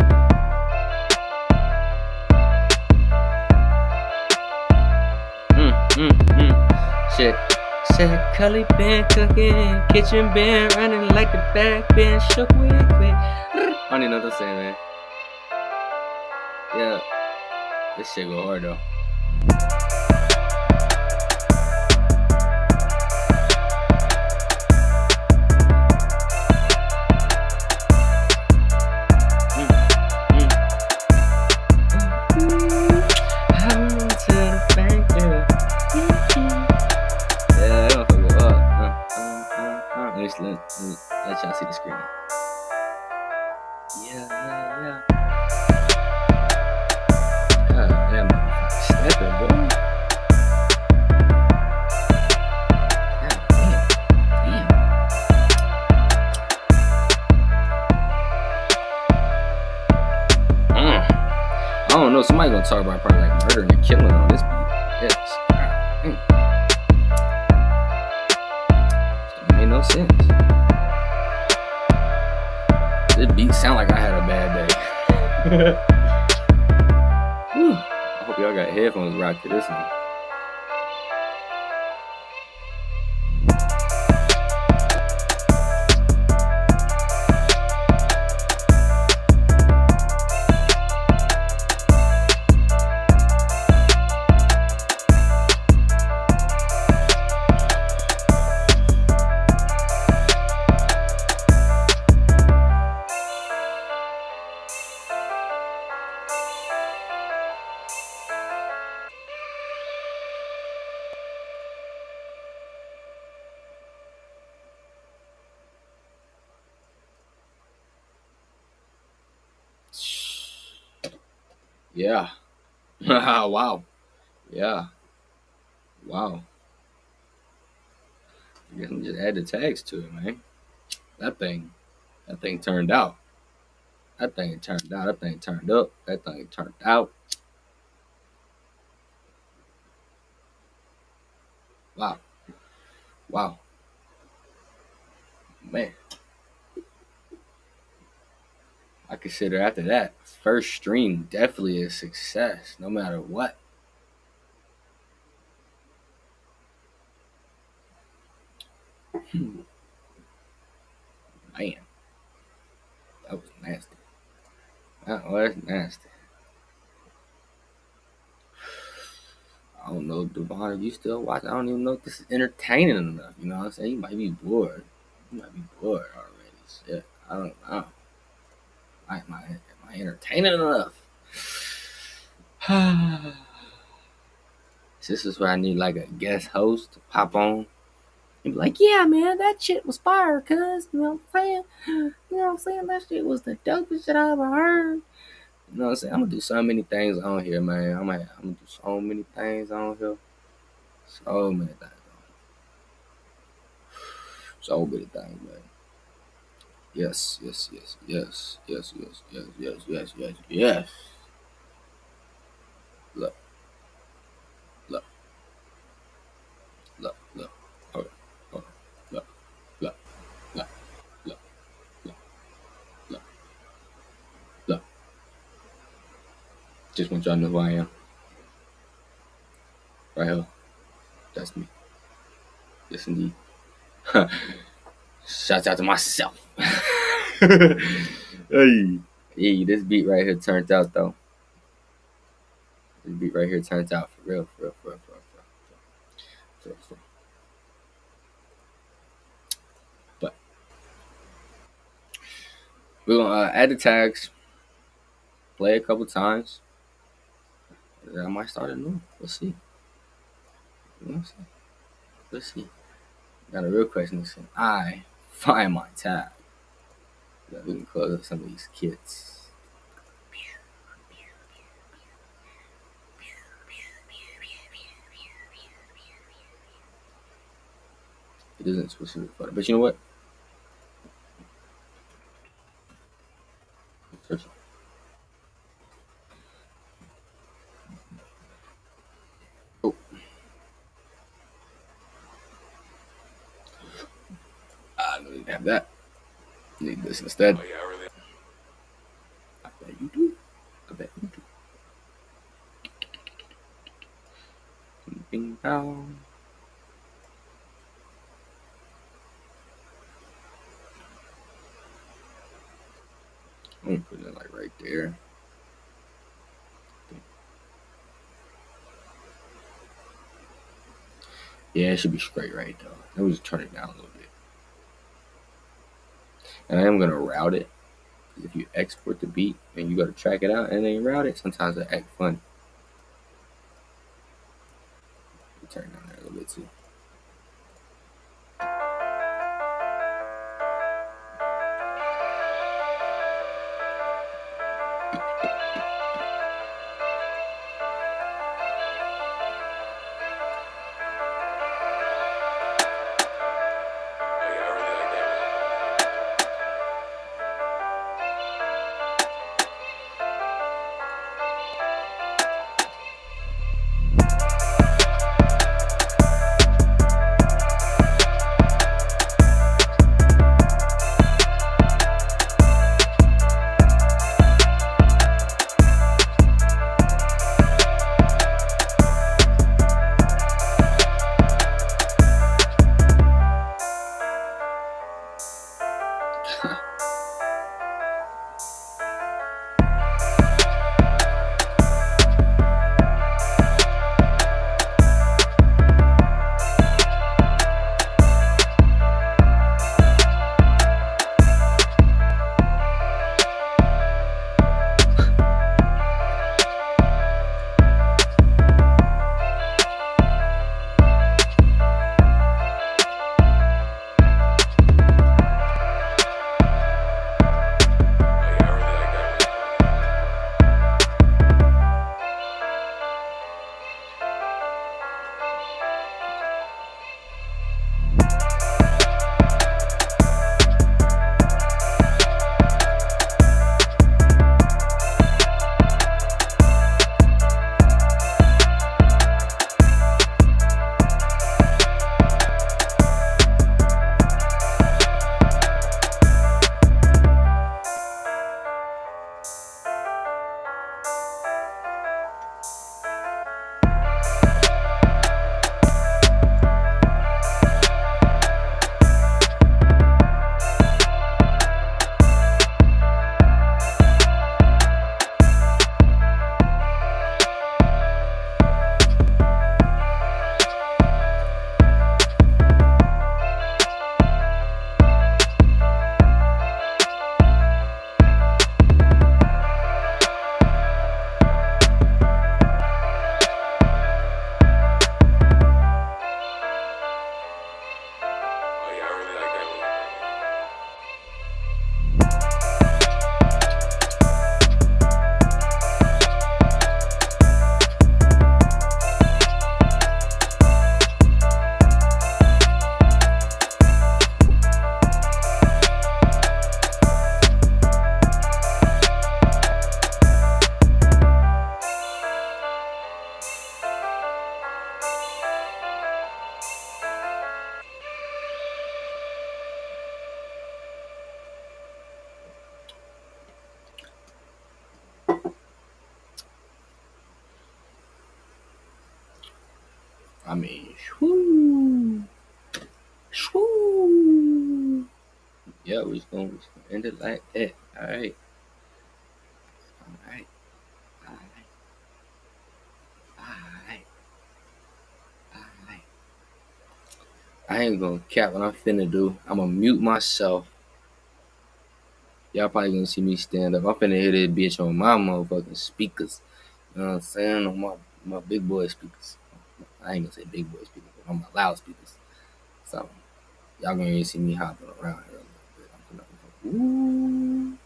[SPEAKER 1] Shit. Said Cully been cooking, kitchen been running like the back been shook with quick. I don't even know what I'm saying, man. Yeah, this shit go hard though. Let y'all see the screen. Yeah. God damn, motherfucker. Stepping, boy. God damn. I don't know. Somebody gonna talk about probably like murdering and killing on this beat. Yes. It made no sense. This beat sound like I had a bad day. I hope y'all got headphones rocked to this one. Yeah. Wow. Yeah. Wow. I guess I'm just add the tags to it, man. That thing turned out. That thing turned out. That thing turned up. That thing turned out. Wow. Wow. Man. I consider after that, first stream definitely a success, no matter what. Man. That was nasty. That was nasty. I don't know, Devon, if you still watch, I don't even know if this is entertaining enough. You know what I'm saying? You might be bored. You might be bored already. Shit. I don't know. Am I entertaining enough? This is where I need like a guest host to pop on and be like, yeah, man, that shit was fire, cuz, you know what I'm saying? You know what I'm saying? That shit was the dopest shit I ever heard. You know what I'm saying? I'm gonna do so many things on here, man. I'm gonna do so many things on here. So many things. So many things, man. Yes. Look. Look. Hold on. Look. Look. Look. Look. Look. Look. Look. Just want y'all to know who I am. Right here. That's me. Yes, indeed. Shouts out to myself. Hey, this beat right here turned out though. This beat right here turns out for real. But we're gonna add the tags, play a couple times. I might start a new. We'll see. Let's see. Got a real question. Listen, I find my tag. We can close up some of these kits. It isn't specific photo, but you know what? Search. Oh, I don't need to have that. I need this instead. Bing bong. I'm gonna put it like right there. Yeah, it should be straight right though. Let me just turn it down a little bit. And I am gonna route it. If you export the beat and you go to track it out and then you route it, sometimes it act funny. Turn it down there a little bit too. I mean, shwoo, shwoo. Yeah, we're just gonna end it like that. All right, all right, all right, all right, all right. I ain't gonna cap what I'm finna do. I'm gonna mute myself. Y'all probably gonna see me stand up. I'm finna hit this bitch on my motherfucking speakers. You know what I'm saying? On my big boy speakers. I ain't gonna say big boy speakers, but on my loudspeakers. So y'all gonna see me hopping around here a little bit. I'm finna, ooh.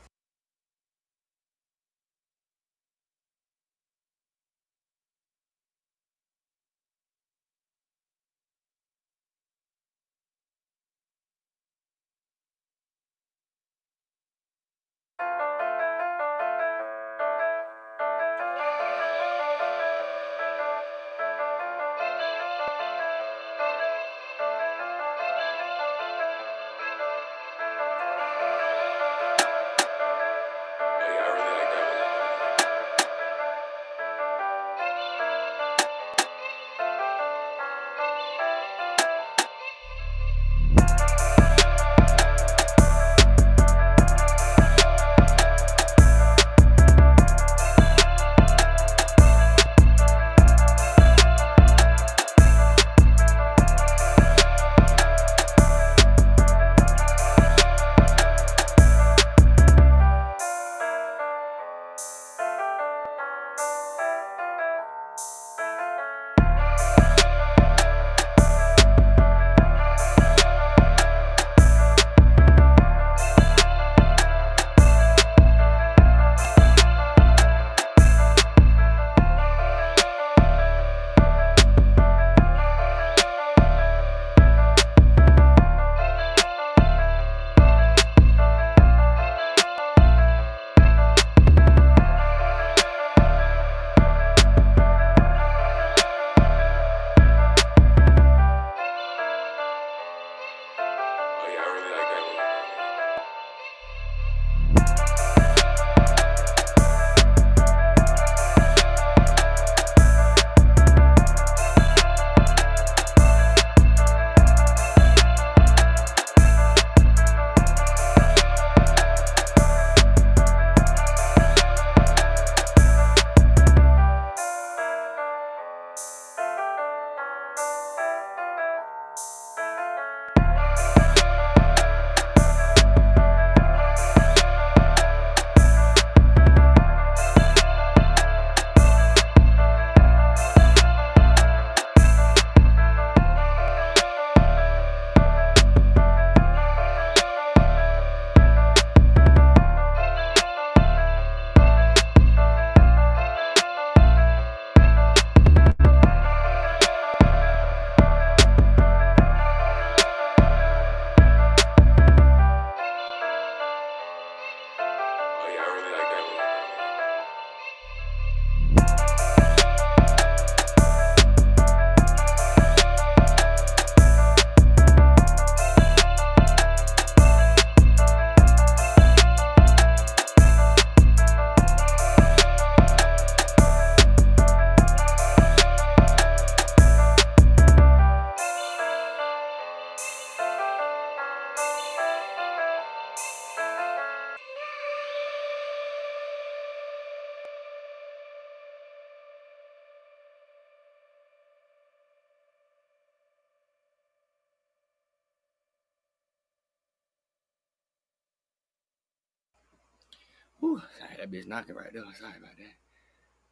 [SPEAKER 1] Whew, sorry, that bitch knocking right there. Sorry about that.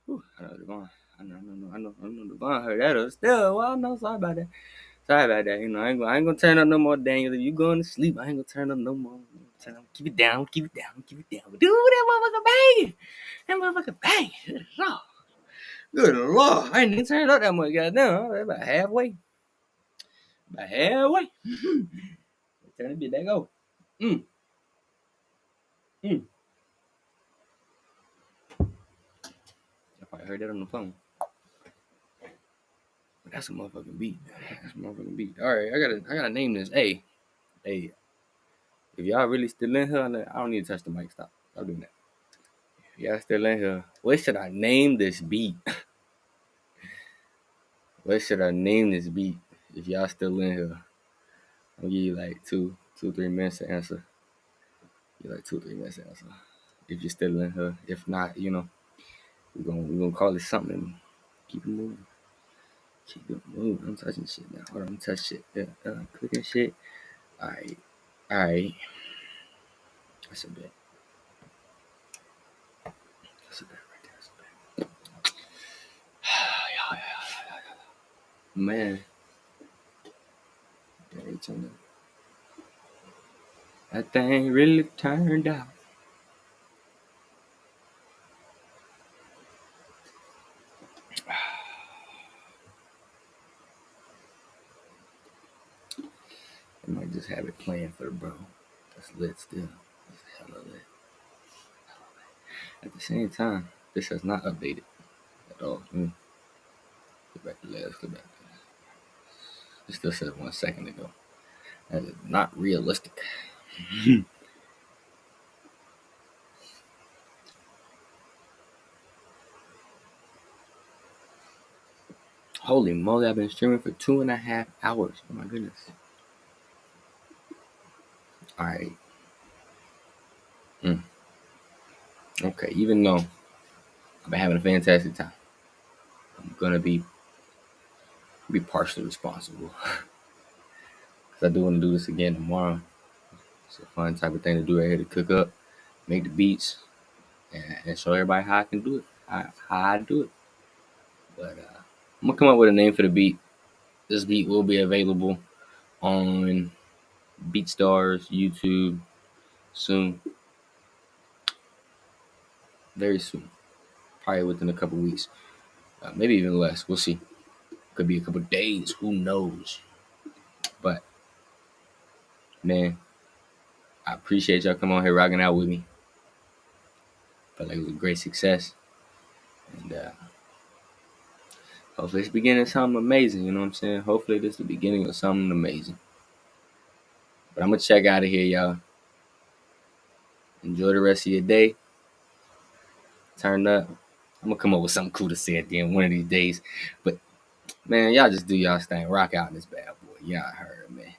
[SPEAKER 1] Whew, I know Devon. I know Devon heard that. Still, well, no, sorry about that. Sorry about that. You know, I ain't gonna turn up no more, Daniel. If you going to sleep, I ain't gonna turn up no more. Keep it down, keep it down, keep it down. Dude, that motherfucker bang! That motherfucker bang! Good lord. Good lord. I ain't even turned up that much, goddamn. About halfway. About halfway. Turn the bit back over. Mm, mm. I probably heard that on the phone. But that's a motherfucking beat. That's a motherfucking beat. Alright, I gotta name this. Hey, if y'all really still in here, I don't need to touch the mic. Stop doing that. If y'all still in here, what should I name this beat? What should I name this beat? If y'all still in here, I'll give you like 3 minutes to answer. You like 2, 3 minutes to answer. If you're still in here, if not, we're gonna call it something. Keep it moving. Keep it moving. I'm touching shit now. Hold on, I'm touching shit. Yeah, clicking shit. Alright. That's a bit. That's a bit right there. That's a bit. Man, that thing really turned out. I might just have it playing for the bro. That's lit still. That's hella lit. At the same time, this has not updated at all. Get back to last. Get back to last. It still said 1 second ago. That is not realistic. Holy moly, I've been streaming for 2.5 hours. Oh my goodness. Alright. Okay, even though I've been having a fantastic time, I'm gonna be partially responsible. Cause I do want to do this again tomorrow. It's a fun type of thing to do right here, to cook up, make the beats, and show everybody how I can do it. How I do it. But I'm gonna come up with a name for the beat. This beat will be available on BeatStars, YouTube soon. Very soon. Probably within a couple weeks. Maybe even less. We'll see. Could be a couple days. Who knows? But man, I appreciate y'all coming on here rocking out with me. Felt like it was a great success. And hopefully it's beginning of something amazing, you know what I'm saying? Hopefully this is the beginning of something amazing. But I'm gonna check out of here, y'all. Enjoy the rest of your day. Turn up. I'm gonna come up with something cool to say at the end one of these days. But man, y'all just do y'all's thing. Rock out in this bad boy. Y'all heard, man.